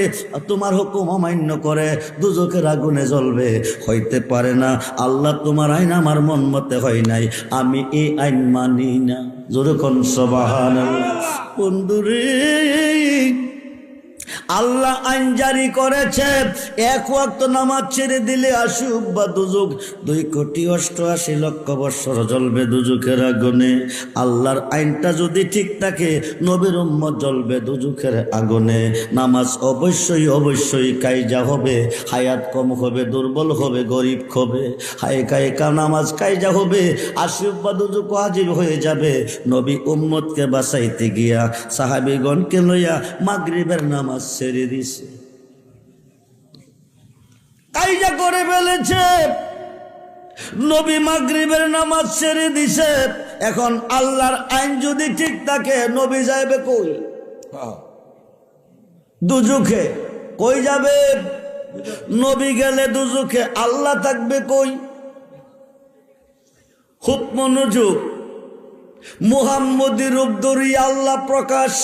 তোমার হুকুম অমান্য করে দুজকের আগুনে জ্বলবে। হইতে পারে না। আল্লাহ তোমার আইন আমার মন মতে হয় নাই, আমি এই আইন মানি না। জোরে কোন সুবহানাল্লাহ। বন্ধুরে, আল্লাহ আইন জারি করেছে, এক ওয়াক্ত নামাজ ছেড়ে দিলে আসুক বা দুজুক 2,88,00,000 বৎসর জ্বলবে দুজুকের আগুনে। আল্লাহর আইনটা যদি ঠিক থাকে, নবীর উম্মত জ্বলবে দুজুকের আগুনে। নামাজ অবশ্যই অবশ্যই কায়জা হবে, হায়াত কম হবে, দুর্বল হবে, গরিব হবে, হায়কা নামাজ কায়জা হবে, আসুক বা দুজুক হাজির হয়ে যাবে। নবী উম্মতকে বাঁচাইতে গিয়া সাহাবীগণকে লইয়া মাগরিবের নামাজ ছেড়ে দিছে, কায়জা করে ফেলেছে। নবী মাগরিবের নামাজ ছেড়ে দিছে। এখন আল্লাহর আইন যদি ঠিক থাকে, নবী যাইবে কই? দুজুকে। কই যাবে? নবী গেলে দুজুকে, আল্লাহ থাকবে কই? খুব মনোযোগ। মুহাম্মদী রূপ ধরিয়া আল্লাহ প্রকাশ,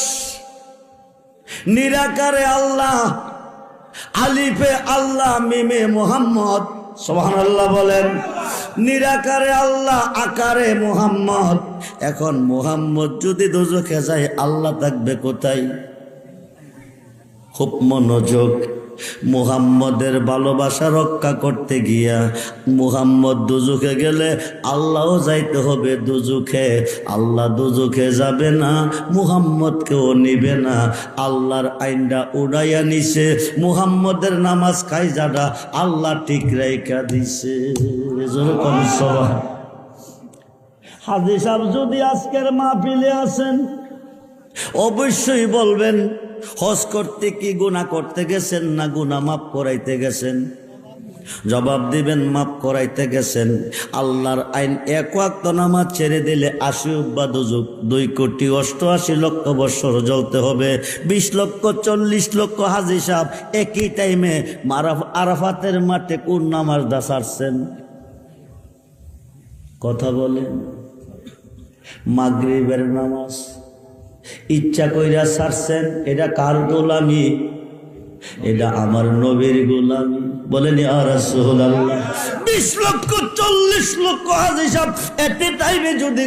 নিরাকারে আল্লাহ, আলিফে আল্লাহ, মিমে মুহাম্মদ। সুবহানাল্লাহ বলেন। নিরাকারে আল্লাহ, আকারে মুহাম্মদ। এখন মুহাম্মদ যদি দোজখে যায়, আল্লাহ থাকবে কোথায়? খুব মনোযোগ। মুহাম্মদের ভালোবাসা রক্ষা করতে গিয়া মুহাম্মদ দুজুকে গেলে আল্লাহও যাইতে হবে দুজুকে। আল্লাহ দুজুকে যাবে না, মুহাম্মদকেও নিবে না। আল্লাহর আইনটা উড়াইয়া নিছে, মুহাম্মদের নামাজ কায়জাটা আল্লাহ ঠিক রাইখা দিছে। যেরকম সবাই হাজী সাহেব যদি আজকের মাহফিলে আছেন, অবশ্যই বলবেন, হজ করতে কি গুনাহ করতে গেছেন না গুনাহ মাফ করাইতে গেছেন? জবাব দিবেন, মাফ করাইতে গেছেন। আল্লাহর আইন এক ওয়াক্ত নামাজ ছেড়ে দিলে আসুক বা দুজুক 2,88,00,000 বৎসর জ্বলতে হবে। 20,40,00,000 হাজী সাহেব একই টাইমে আরাফাতের মাঠে কোন নামাজটা ছাড়ছেন? কথা বলেন। মাগরিবের নামাজ ইচ্ছা কইরা ছাড়ছেন। এটা কার গোলামি? এটা আমার নবীর গোলামি। বলেন ইয়া রাসূলুল্লাহ। 20,40,00,000 হাজী সাহেব এতে টাইমে যদি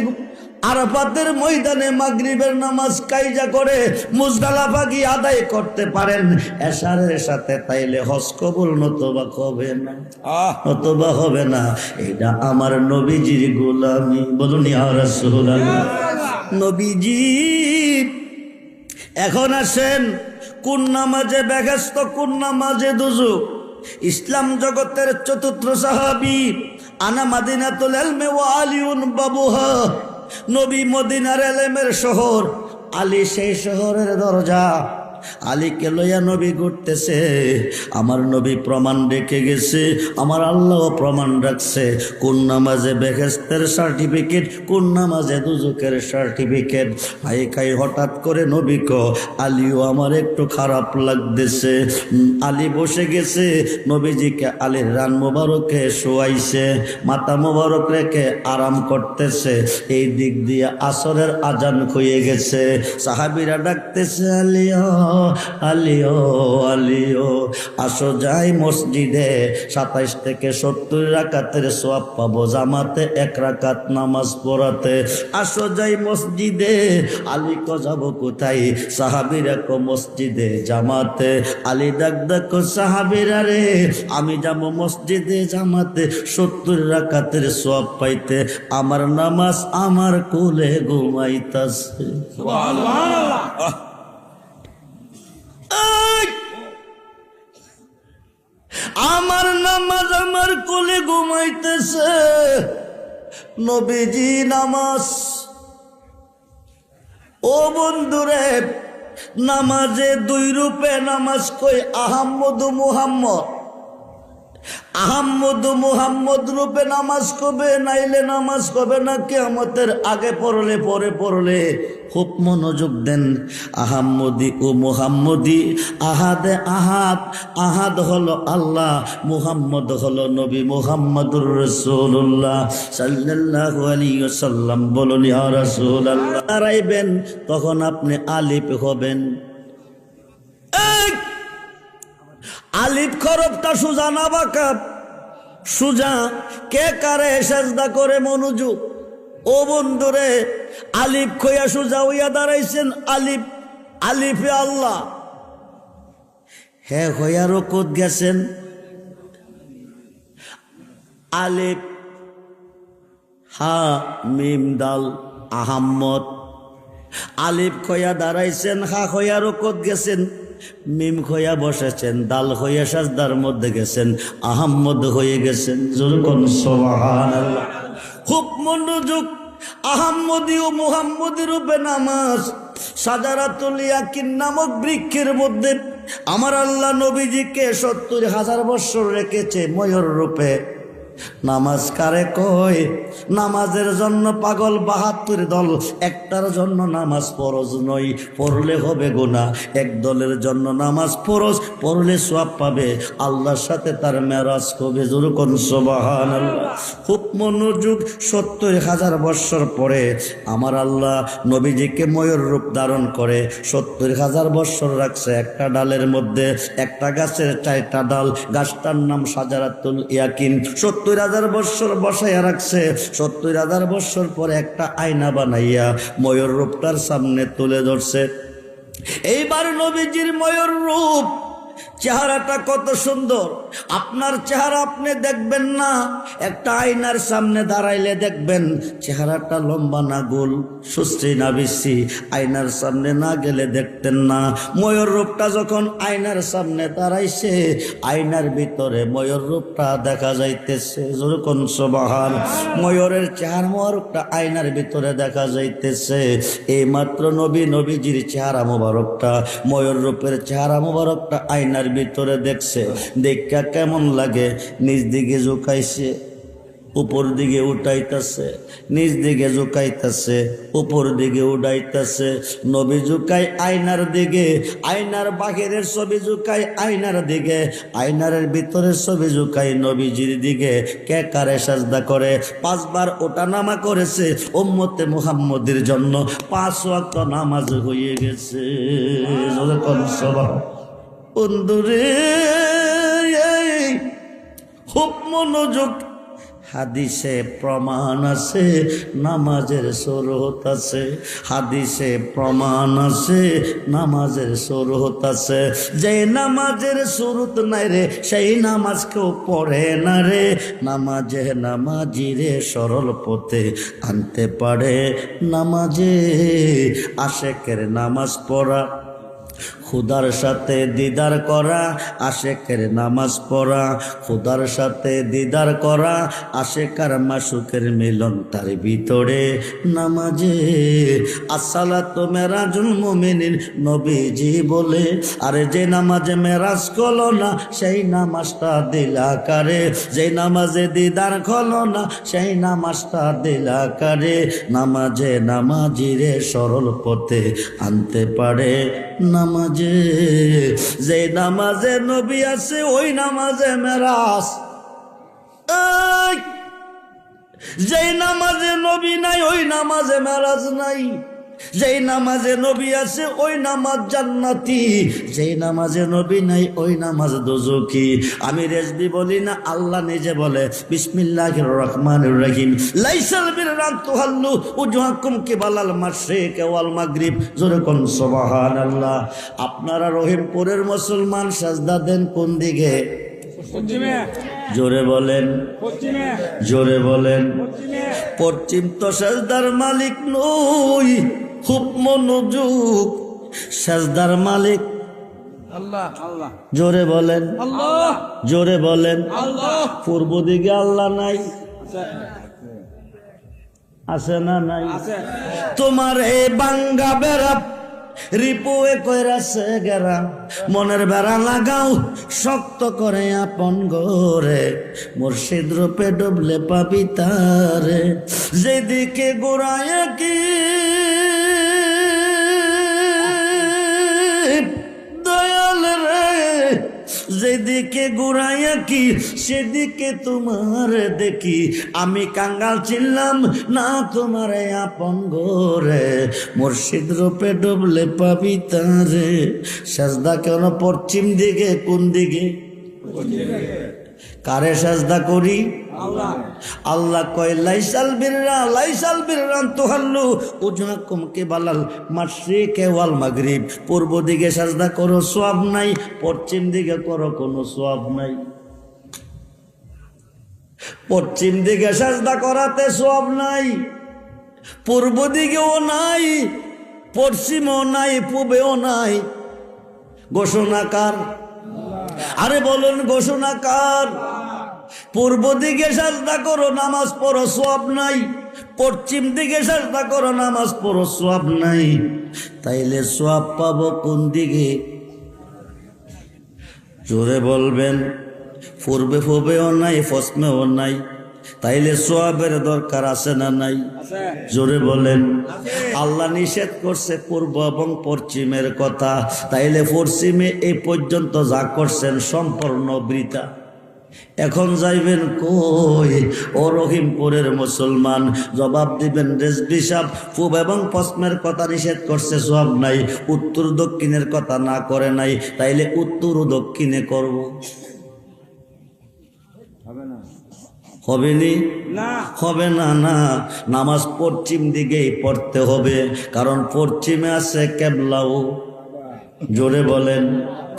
আরাফাতের ময়দানে মাগরিবের নামাজ কায়জা করে মুজদালিফা গিয়ে আদায় করতে পারেন এশারের সাথে, তাইলে হজ কবুল নতবা হবে না, নতবা হবে না। এটা আমার নবীজির গোলামি। বলুন ইয়া রাসূলুল্লাহ। নবীজি এখন আসেন, কোন নামাজে বেহেশত, কোন নামাজে দুজুক? ইসলাম জগতের চতুর্থ সাহাবী, আনা মাদিনাতুল ইলমি ওয়া আলিউন বাবুহা। নবী মদিনার ইলমের শহর, আলী সেই শহরের দরজা। আলীকে লইয়া নবী ঘুরতেছে। আমার নবী প্রমাণ রেখে গেছে, আমার আল্লাহ প্রমাণ রাখছে। কোন নামাজে বেহেশতের সার্টিফিকেট, কোন নামাজে দুজুকের সার্টিফিকেট। হাই হঠাৎ করে নবী কো, আলীও আমার একটু খারাপ লাগতেছে। আলী বসে গেছে, নবীজিকে আলীর রান মোবারকে শোয়াইছে, মাথা মোবারক রেখে আরাম করতেছে। এই দিক দিয়ে আসরের আজান হয়ে গেছে। সাহাবীরা ডাকতেছে, আলিও আলিও আলিও, আসো যাই মসজিদে। 27 থেকে 70 রাকাতের সওয়াব পাবো জামাতে 1 রাকাত নামাজ পড়াতে। আসো যাই মসজিদে। আলী কো যাব কোথায়? সাহাবীরা কো মসজিদে জামাতে। আলী ডাক কো, সাহাবীরা রে, আমি যাব মসজিদে জামাতে 70 রাকাতের সওয়াব পাইতে। আমার নামাজ আমার কোলে ঘুমাইতাছে। সুবহানাল্লাহ। আমার নামাজ আমার কোলে ঘুমাইতেছে। নবীজি নামাজ। ও বন্ধুরে, নামাজে 2 রূপে নামাজ কই। আহম্মদ মুহাম্মদ। আহম্মদ মুহাম্মদ রূপে নামাজ কবে, নাইলে নামাজ কবে না। কিয়ামতের আগে পড়লে, পরে পড়লে। খুব মনোযোগ দেন। আহম্মদি ও মুহাম্মদি, আহাদে আহাদ। আহাদ হলো আল্লাহ, মুহাম্মদ হলো নবী মুহাম্মদুর রাসূলুল্লাহ সাল্লাল্লাহু আলাইহি ওয়াসাল্লাম। বলুন ইয়া রাসূলুল্লাহ। দাঁড়াইবেন, তখন আপনি আলিফ হবেন। আলিফ খরফটা সুজা না বাঁকা? সুজা। কে কারে সেজদা করে? মনোযোগ। ও বন্ধুরে, আলিফ খইয়া সুজা হইয়া দাঁড়াইছেন। আলিফ, আলিফে আল্লাহ। হে হইয়া রুকুত গেছেন, আলিফ হা মিম দাল আহাম্মদ, আলিফ খয়া দাঁড়াইছেন, হা খয়া রুকুত গেছেন, মিম খয়া বসেছেন, দাল খয়া সাজদার মধ্যে গেছেন, আহাম্মদ হয়ে গেছেন। যেরকম সুবহানাল্লাহ। খুব মনোযোগ, আহাম্মদী ও মুহাম্মদী রূপে নামাজ সাজারাতুল ইয়াকিন নামক বৃক্ষের মধ্যে আমার আল্লাহ নবীজিকে ৭০,০০০ বছর রেখেছে ময়ূর রূপে। নামাজ কারে কয়? নামাজের জন্য পাগল ৭২ দল, একটার জন্য নামাজ ফরজ নয়, পড়লে হবে গুনাহ। এক দলের জন্য নামাজ ফরজ, পড়লে সওয়াব পাবে, আল্লাহর সাথে তার মেরাজ হবে। যেরকম সুবহানাল্লাহ। খুব মনোযোগ। ৭০,০০০ বছর পরে আমার আল্লাহ নবীজিকে ময়ূর রূপ ধারণ করে ৭০,০০০ বছর রাখছে একটা ডালের মধ্যে, একটা গাছের ৪টা ডাল, গাছটার নাম সাজারাতুল ইয়াকিন। ৭০,০০০ বছর বসাইয়া রাখছে। ৭০,০০০ বছর পরে একটা আয়না বানাইয়া ময়ূর রূপটার সামনে তুলে ধরছে। এইবার নবীজির ময়ূর রূপ, চেহারাটা কত সুন্দর। আপনার চেহারা আপনি দেখবেন না, একটা আয়নার সামনে দাঁড়াইলে দেখবেন চেহারাটা লম্বা না গোল, সুশ্রী না বেশি। আয়নার সামনে না গেলে দেখতেন না। ময়ূর রূপটা যখন আয়নার সামনে দাঁড়াইছে, আয়নার ভিতরে ময়ূর রূপটা দেখা যাইতেছে। যেরকম সুবহান। ময়ূরের চেহারা মোবারকটা আয়নার ভিতরে দেখা যাইতেছে। এইমাত্র নবীজির চেহারা মোবারকটা, ময়ূর রূপের চেহারা মোবারকটা আয়নার ভিতরে দেখছে। দেখা কেমন লাগে? নিজ দিকে ঝুঁকাইছে, উপর দিকে উঠাইতেছে, নিজ দিকে ঝুঁকাইতেছে, উপর দিকে উঠাইতেছে। নবী ঝুঁকাই আয়নার দিকে, আয়নার বাহিরের ছবি ঝুঁকাই আয়নার দিকে, আয়নার ভিতরের ছবি ঝুঁকাই নবীজির দিকে। কে কারে সাজদা করে? 5 বার ওঠানামা করেছে উম্মতে মুহাম্মদের জন্য। 5 ওয়াক্ত নামাজ হয়ে গেছে। বন্ধুরে খুব মনোযোগ। হাদিসে প্রমাণ আছে নামাজের শরত আছে, হাদিসে প্রমাণ আছে নামাজের শরত আছে। যে নামাজের শরত নাই রে, সেই নামাজ কেউ পড়ে না রে। নামাজিরে সরল পথে আনতে পারে। নামাজে আশেকের নামাজ পড়া, খুদার সাথে দিদার করা, আশেকের নামাজ পড়া, খুদার সাথে দিদার করা, আশেকার মাসুকের মিলন তার ভিতরে নামাজে। আসসালাতু মেরাজুল মুমিনিন নবীজি বলে। আরে যে নামাজে মেরাজ হলো না, সেই নামাজটা দিলা কারে? যে নামাজে দিদার হলো না, সেই নামাজটা দিলা কারে? নামাজিরে সরল পথে আনতে পারে। নামাজে যে নামাজে নবী আছে, ওই নামাজে মেরাজ। যে নামাজে নবী নাই, ওই নামাজে মেরাজ নাই। যেই নামাজে নবী আছে, ওই নামাজ জান্নাতি। যেই নামাজে নবী নাই, ওই নামাজ দোজখী। আমি রেজবি বলি না, আল্লাহ নিজে বলে বিসমিল্লাহির রহমানির রহিম। লাইসাল বিররা তুহাল্লু উজুহাকুম কিবালাল মাশরিক ওয়াল মাগরিব। জোরে কোন সুবহানাল্লাহ। আপনারা রহিমপুরের মুসলমান সাজদা দেন কোন দিকে? পশ্চিমে। জোরে বলেন, পশ্চিমে। জোরে বলেন। পশ্চিমে। পশ্চিম তো সাজদার মালিক নই। খুব মনোযোগ। সাজদার মালিক আল্লাহ। আল্লাহ। জোরে বলেন, আল্লাহ। জোরে বলেন। আল্লাহ। পূর্ব দিকে আল্লাহ নাই? আছে না নাই? আছে। তোমার এই বাঙ্গা বেড়া রিপুয়ে কইরাছে গেরা, মনের বেড়া লাগাও শক্ত করে আপন গরে। মুর্শিদ রূপে ডুবলে পাবি তারে। যেদিকে গোড়ায় কি দয়াল রে, যেদিকে ঘুরাইয়া কি সেদিকে তোমার দেখি। আমি কাঙ্গাল ছিলাম না তোমার আপন গোরে। মুর্শিদ রূপে ডুবলে পাবি তারে। সাজদা কেন পশ্চিম দিকে? কোন দিকে? কারে সাজদা করি? আল্লাহ আল্লাহ কয় লাইসাল বিররান তুহাল্লু উজহাকুম কিবালাল মাশরিকি ওয়াল মাগরিব। পূর্ব দিকে সাজদা করো, সওয়াব নাই। পশ্চিম দিকে করো, কোনো সওয়াব নাই। পশ্চিম দিকে সাজদা করাতে সওয়াব নাই, পূর্ব দিকেও নাই, পশ্চিমও নাই, পূবেও নাই। ঘোষণাকার? আরে বলুন ঘোষণাকার? পূর্ব দিকে সাজদা করো, নামাজ পড়ো, সওয়াব নাই। পশ্চিম দিকে সাজদা করো, নামাজ পড়ো, সওয়াব নাই। তাইলে সওয়াব পাবো কোন দিকে? জোরে বলবেন। পূর্বে পূবেও নাই, পশ্চিমেও নাই। তাইলে সওয়াবের দরকার আছে না নাই? আছে জোরে বলেন। আল্লাহ নিষেধ করছে পূর্ব এবং পশ্চিমের কথা। তাইলে পশ্চিমে এই পর্যন্ত যা করছেন সম্পূর্ণ বৃথা। এখন যাইবেন কই? ও রহিমপুরের মুসলমান, জবাব দিবেন রেজবি সাহেব পূব এবং পশ্চিমের কথা নিষেধ করছে, সওয়াব নাই। উত্তর দক্ষিণের কথা না করে নাই। তাইলে উত্তর ও দক্ষিণে করব, হবে না হবে নি? না হবে না। না, নামাজ পশ্চিম দিকেই পড়তে হবে, কারণ পশ্চিমে আছে কেবলাও। জোরে বলেন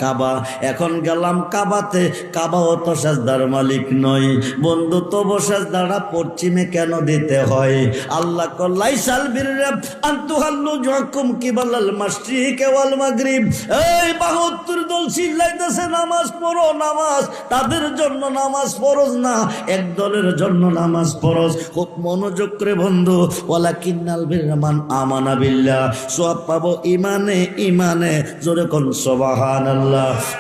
কাবা। এখন গেলাম কাবাতে, কাবাও তো সাজদার মালিক নয়। বন্ধু, তবু সাজদাটা পশ্চিমে কেন দিতে হয়? আল্লাহ কয় লাইসাল বিররা আন তুহাল্লু উজহাকুম কিবালাল মাশরিকি ওয়াল মাগরিব। এই ৭২ দল চিল্লাইতেছে নামাজ পড়ো, নামাজ। তাদের জন্য নামাজ ফরজ না, এক দলের জন্য নামাজ ফরজ। খুব মনোযোগ করে বন্ধু, ওয়ালাকিন্নাল বিররা মান আমানা বিল্লাহ। সওয়াব পাবো ইমানে, ইমানে। জোরে কোন সুবহানাল্লাহ।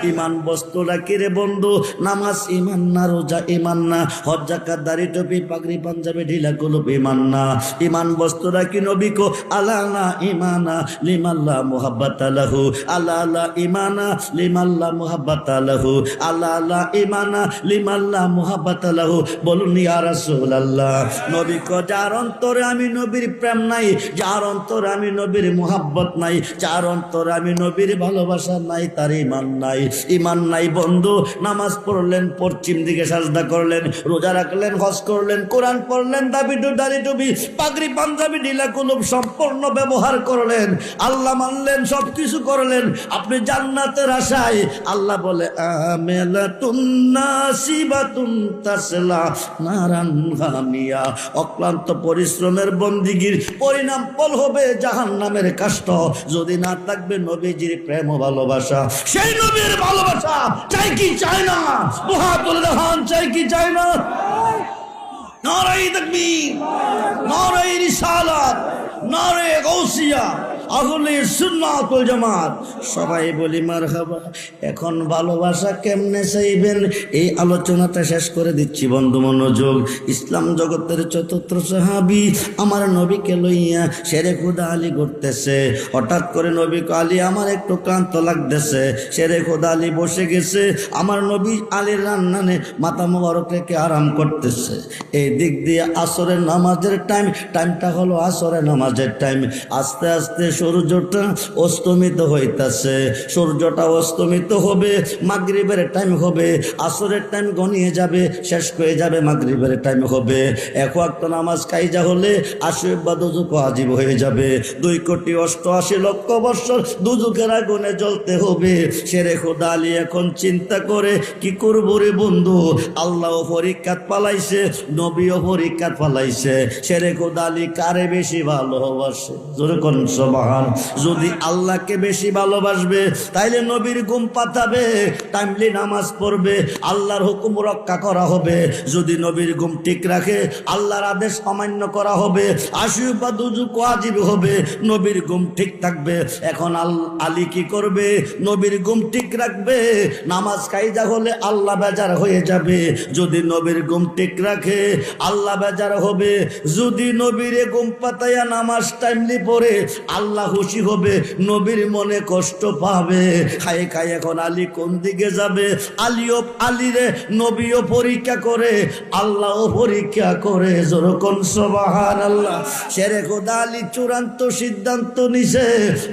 ইমান বস্তুটা কি রে বন্ধু? নামাজ ইমান না, রোজা ইমান না, হজ যাকাত দাড়ি টুপি পাগড়ি পাঞ্জাবি ঢিলা কুলুপ ইমান না। ইমান বস্তুটা কি? নবী কো আলা লা ইমানা লিমাল্লা মুহাব্বাতা লাহু, আলা লা ইমানা লিমাল্লা মুহাব্বাতা লাহু, আলা লা ইমানা লিমাল্লা মুহাব্বাতা লাহু। বলুন ইয়া রাসূলুল্লাহ। নবী কো যার অন্তরে আমি নবীর প্রেম নাই, যার অন্তরে আমি নবীর মুহাব্বত নাই, যার অন্তরে আমি নবীর ভালোবাসা নাই, তার ইমান নাই। ইমান নাই বন্ধু। নামাজ পড়লেন, পশ্চিম দিকে সাজদা করলেন, রোজা রাখলেন, হজ করলেন, কোরআন পড়লেন, দাড়ি টুপি পাগড়ি পাঞ্জাবি ঢিলা কুলুপ সম্পূর্ণ ব্যবহার করলেন, আল্লাহ মানলেন, সবকিছু করলেন, আপনি জান্নাতের আশায়। আল্লাহ বলে আমেলাতুন নাসিবাতুন তাসলা নারান হামিয়া। অক্লান্ত পরিশ্রমের বন্দিগির পরিণাম ফল হবে জাহান্নামের কাষ্ট। যদি না থাকবে নবীজির প্রেম ও ভালোবাসা, সেই নবীর ভালোবাসা চাই কি চাই না? মুহাব্বতুল রহমান চাই কি চাই না? নারায়ে তাকবীর, নারায়ে রিসালাত, নারায়ে গাউসিয়া, আহলে সুন্নাত ওয়াল জামাত। সবাই বলি মারহাবা। এখন ভালোবাসা কেমনে চাইবেন, এই আলোচনাটা শেষ করে দিচ্ছি বন্ধু, মনোযোগ। ইসলাম জগতের চতুর্থ সাহাবী আমার নবীকে লইয়া শেরে খুদা আলী ঘুরতেছে। হঠাৎ করে নবী কো আলী আমার একটু ক্লান্ত লাগতেছে। শেরে খুদা আলী বসে গেছে, আমার নবী আলীর রান্নানে মাথা মোবারক রেখে আরাম করতেছে। এই দিক দিয়ে আসরের নামাজের টাইমটা হলো আসরের নামাজের টাইম। আস্তে আস্তে সূর্যটা অস্তমিত হইতাছে। সূর্যটা অস্তমিত হবে, মাগরিবের টাইম হবে, আসরের টাইম গনিয়ে যাবে, শেষ হয়ে যাবে, মাগরিবের টাইম হবে। এক ওয়াক্ত নামাজ কাইজা হলে ৮০ বা দুজক ওয়াজিব হয়ে যাবে। ২,৮৮,০০,০০০ বৎসর দুজকের আগুনে জ্বলতে হবে। শেরে খুদা আলী এখন চিন্তা করে কি করবো রে বন্ধু? আল্লাহ পরীক্ষাত পালাইছে, নবীও পরীক্ষাত পালাইছে। শেরে খুদা আলী কারে বেশি ভালোবাসে? জোরে কোন সুবহান। যদি আল্লাহকে বেশি ভালোবাসবে তাইলে নবীর ঘুম পাতাবে, টাইমলি নামাজ পড়বে, আল্লাহর হুকুম রক্ষা করা হবে। যদি নবীর ঘুম ঠিক রাখে আল্লাহর আদেশ অমান্য করা হবে, ৮০ বা দুজক ওয়াজিব হবে, নবীর ঘুম ঠিক থাকবে। এখন আলী কি করবে? নবীর ঘুম ঠিক রাখবে। নামাজ কায়দা হলে আল্লাহ বেজার হয়ে যাবে। যদি নবীর ঘুম ঠিক রাখে আল্লাহ বেজার হবে। যদি নবীরে ঘুম পাতাইয়া নামাজ টাইমলি পড়ে আল্লাহ খুশি হবে, নবীর মনে কষ্ট পাবে। খাই খাই এখন আলী কোন দিকে যাবে? আলীরে নবীও পরীক্ষা করে, আল্লাহও পরীক্ষা করে। যেরকম সুবহানাল্লাহ। শেরে খোদা আলী চূড়ান্ত সিদ্ধান্ত নিছে,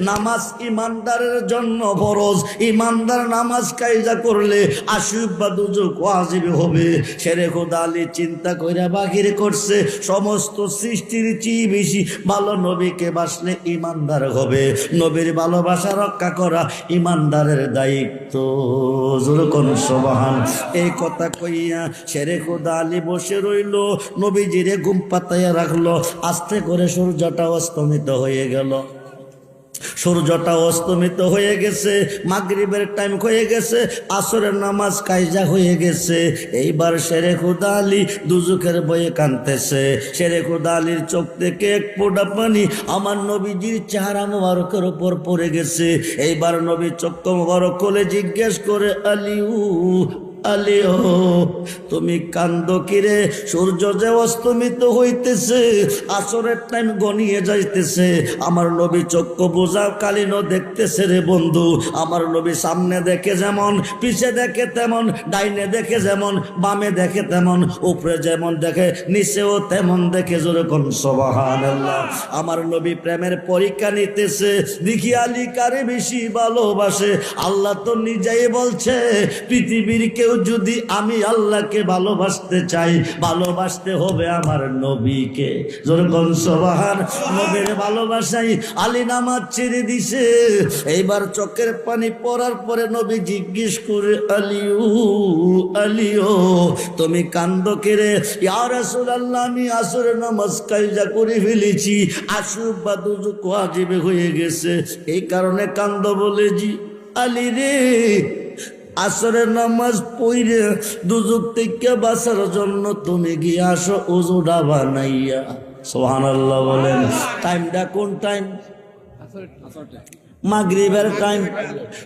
নামাজ ইমানদারের জন্য ফরজ। ইমানদার নামাজ কায়দা করলে আশিব বা দুজক ওয়াজিব হবে। শেরে খোদা আলী চিন্তা কইরা বাহির করছে, সমস্ত সৃষ্টির চেয়ে বেশি ভালো নবীকে বাসলে ইমানদার হবে। নবীর ভালোবাসা রক্ষা করা ইমানদারের দায়িত্ব। যেরকম সুবহান। এই কথা কইয়া শেরে খোদা আলী বসে রইল, নবীজিরে ঘুম পাতাইয়া রাখলো। আস্তে করে সূর্যটা অস্তমিত হয়ে গেল। সূর্যটা অস্তমিত হয়ে গেছে, মাগরিবের টাইম হয়ে গেছে, আসরের নামাজ কায়জা হয়ে গেছে। এইবার শেরে খোদা আলী দুজুকের বয়ে কাঁদতেছে। শেরে খোদা আলীর চোখ থেকে এক ফোঁটা পানি আমার নবীজির চেহারা মোবারকের উপর পড়ে গেছে। এইবার নবী চোখ মোবারক খুলে জিজ্ঞেস করে, আলিও তুমি কান্দো কিরে? সূর্য যে অস্তমিত হইতেছে, আসরের টাইম গনিয়ে যাইতেছে, আমার নবী চক্ষু বোঝা কালীনও দেখতেছে রে বন্ধু। আমার নবী সামনে দেখে যেমন, পিছে দেখে তেমন, ডাইনে দেখে যেমন, বামে দেখে তেমন, উপরে যেমন দেখে নিচেও তেমন দেখে। যেরকম সুবহানাল্লাহ। আমার নবী প্রেমের পরীক্ষা নিতেছে, দেখি আলী কারে বেশি ভালোবাসে। আল্লাহ তো নিজেই বলছে, পৃথিবীর কেউ যদি আমি আল্লাহকে ভালোবাসতে চাই, ভালোবাসতে হবে আমার নবীকে। যেরকম সুবহান। নবীর ভালোবাসাই আলী নামাজ ছেড়ে দিছে। এইবার চোখের পানি পড়ার পরে নবী জিজ্ঞেস করে, আলিও তুমি কান্দো কেরে? ইয়া রাসূলুল্লাহ, আমি আসরের নামাজ কায়জা করে ফেলেছি, আশুব বা দুজক ওয়াজিব হয়ে গেছে, এই কারণে কান্দো বলে। জি আলী রে, আসরের নামাজ পড়ে দুজক থেকে বাঁচার জন্য তুমি গিয়ে আসো ওযুটা বানাইয়া। সুবহানাল্লাহ বলেন। টাইমটা কোন টাইম? মাগরিবের টাইম।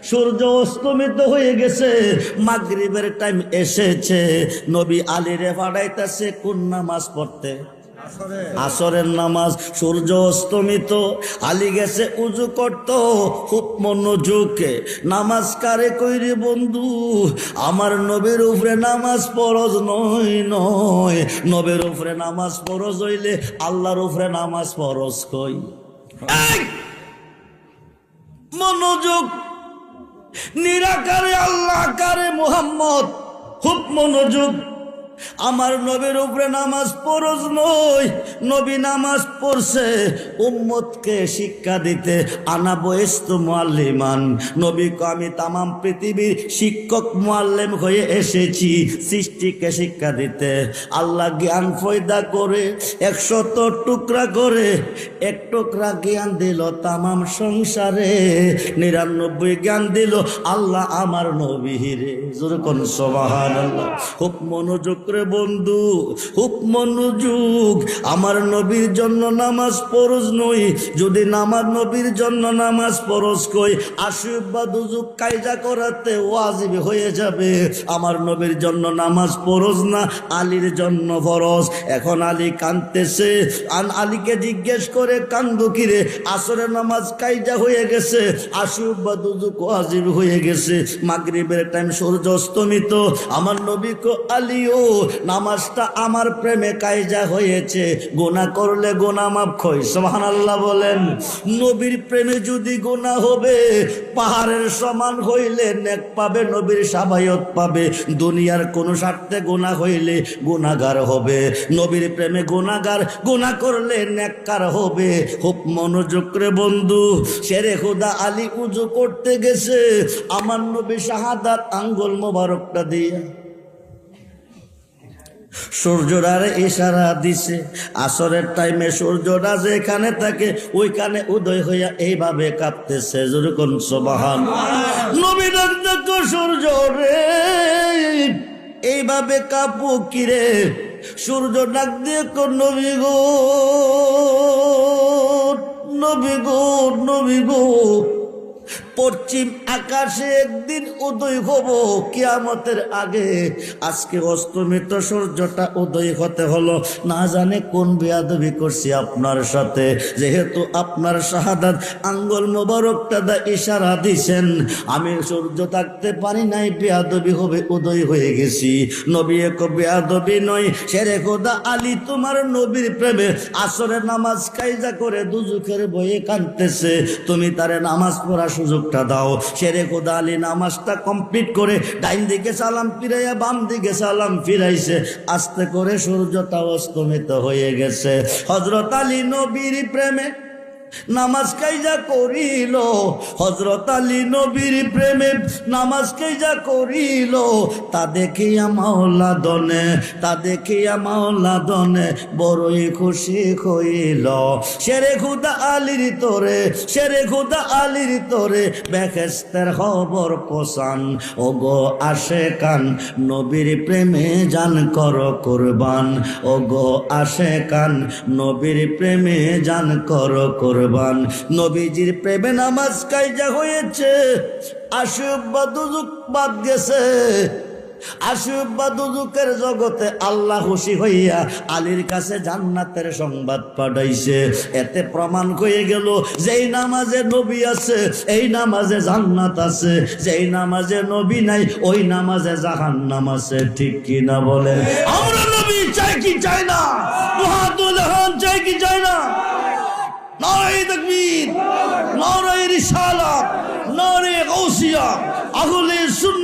সূর্য অস্তমিত হয়ে গেছে, মাগরিবের টাইম এসেছে। নবী আলীরে পাঠাইতেছে কোন নামাজ পড়তে? আসরের নামাজ। সূর্য অস্তমিত, আলী গেছে উজু করত। খুব মনোযোগে নামাজ কারে কইরে বন্ধু? আমার নবীর উপরে নামাজ ফরজ নয়। নবীর উপরে নামাজ ফরজ হইলে আল্লাহর উপরে নামাজ ফরজ কই? মনোযোগ। নিরাকারে আল্লাহ, কারে মুহাম্মদ। খুব মনোযোগ। আমার নবীর উপরে নামাজ ফরজ নয়। নবী নামাজ পড়ছে উম্মতকে শিক্ষা দিতে। আনা বয়স্তু মুআল্লিমান। নবীকে আমি তামাম পৃথিবীর শিক্ষক মুআল্লিম হয়ে এসেছি, সৃষ্টিকে শিক্ষা দিতে। আল্লাহ জ্ঞান পয়দা করে 100 টুকরা করে, এক টুকরা জ্ঞান দিল তামাম সংসারে। 99 জ্ঞান দিল আল্লাহ আমার নবীরে। যেরকম সুবহানাল্লাহ। খুব মনোযোগ রে বন্ধু, খুব মনোযোগ। আমার নবীর জন্য নামাজ ফরজ নই। যদি নামাজ নবীর জন্য নামাজ ফরজ কই, আশিব বা দুজুক কায়দা করাতে ওয়াজিব হয়ে যাবে। আমার নবীর জন্য নামাজ ফরজ না, আলীর জন্য ফরজ। এখন আলী কাঁদতেছে। আলীকে জিজ্ঞেস করে, কান্দো কিরে? আসরের নামাজ কায়দা হয়ে গেছে, আশিব বা দুজুক ওয়াজিব হয়ে গেছে, মাগরিবের টাইম, সূর্য অস্তমিত। আমার নবী কো, আলীও নামাজটা আমার প্রেমে কায়জা হয়েছে, গুনাহ করলে গুনাহ মাফ হয়। সুবহানাল্লাহ বলেন। নবীর প্রেমে যদি গুনাহ হবে, পাহাড়ের সমান হইলে নেক পাবে, নবীর সাবায়ত পাবে। দুনিয়ার কোন স্বার্থে গুনাহ হইলে গুনাহগার হবে। নবীর প্রেমে গুনাহগার, গুনাহ করলে নেককার হবে। খুব মনোযোগ রে বন্ধু। শেরে খোদা আলী উজু করতে গেছে, আমার নবী শাহাদাত আঙ্গুল মোবারকটা দিয়া সূর্যটারে ইশারা দিছে। আসরের টাইমে সূর্যটা যেখানে থাকে ওইখানে উদয় হইয়া এইভাবে কাঁপতেছে। যেরকম সুবহান। নবী ডাকতো, সূর্য রে এইভাবে কাঁপো কিরে? সূর্য ডাক দিয়ে কোন, নবী গো, নবী গো, নবী গো, পশ্চিম আকাশে একদিন উদয় হব কিয়ামতের আগে। আজকে অস্তমিত সূর্যটা উদয় হতে হলো, না জানে কোন বেয়াদবি করছি আপনার সাথে। যেহেতু আপনার শাহাদাত আঙ্গুল মোবারকটা দা ইশারা দিছেন, আমি সূর্য থাকতে পারি নাই, বেয়াদবি হবে, উদয় হয়ে গেছি। নবী এক বেয়াদবি নয়, শেরে খোদা আলী তোমার নবীর প্রেমে আসরের নামাজ কায়দা করে দুজুকের বয়ে কাঁদতেছে, তুমি তারে নামাজ পড়ার সুযোগটা দাও। শেরে খোদা আলী নামাজটা কমপ্লিট করে ডাইন দিকে সালাম ফিরাইয়া বাম দিকে সালাম ফিরাইছে, আস্তে করে সূর্যটা অস্তমিত হয়ে গেছে। হযরত আলী নবীর প্রেমে নামাজ কাইজা করিল, হযরত আলী নবীর প্রেমে নামাজ কাইজা করিল। তা দেখিয়া মাওলা দনে, তা দেখিয়া মাওলা দনে বড়ই খুশি হইল। শেরে খোদা আলীর তোরে, শেরে খোদা আলীর তোরে বেহেশতের খবর পৌঁছান। ওগো আশেকান নবীর প্রেমে জান কর কুরবান, ওগো আশেকান নবীর প্রেমে জান কর কুরবান। নবীজির প্রেমে নামাজ কায়জা হয়েছে, আশুব বা দুজুক বাদ গেছে। আশুব বা দুজুকের জগতে আল্লাহ খুশি হইয়া আলীর কাছে জান্নাতের সংবাদ পাঠাইছে। এতে প্রমাণ হয়ে গেল যেই নামাজে নবী আছে এই নামাজে জান্নাত আছে, যেই নামাজে নবী নাই ওই নামাজে জাহান্নাম আছে। ঠিক কি না বলেন? আমরা নবী চাই কি চাই না? মুহাদ্দুল হান চাই কি চাই না? নারে তাকবীর, নারে রিসালাত, নারে গাউসিয়া, আহলে সুন্নাহ।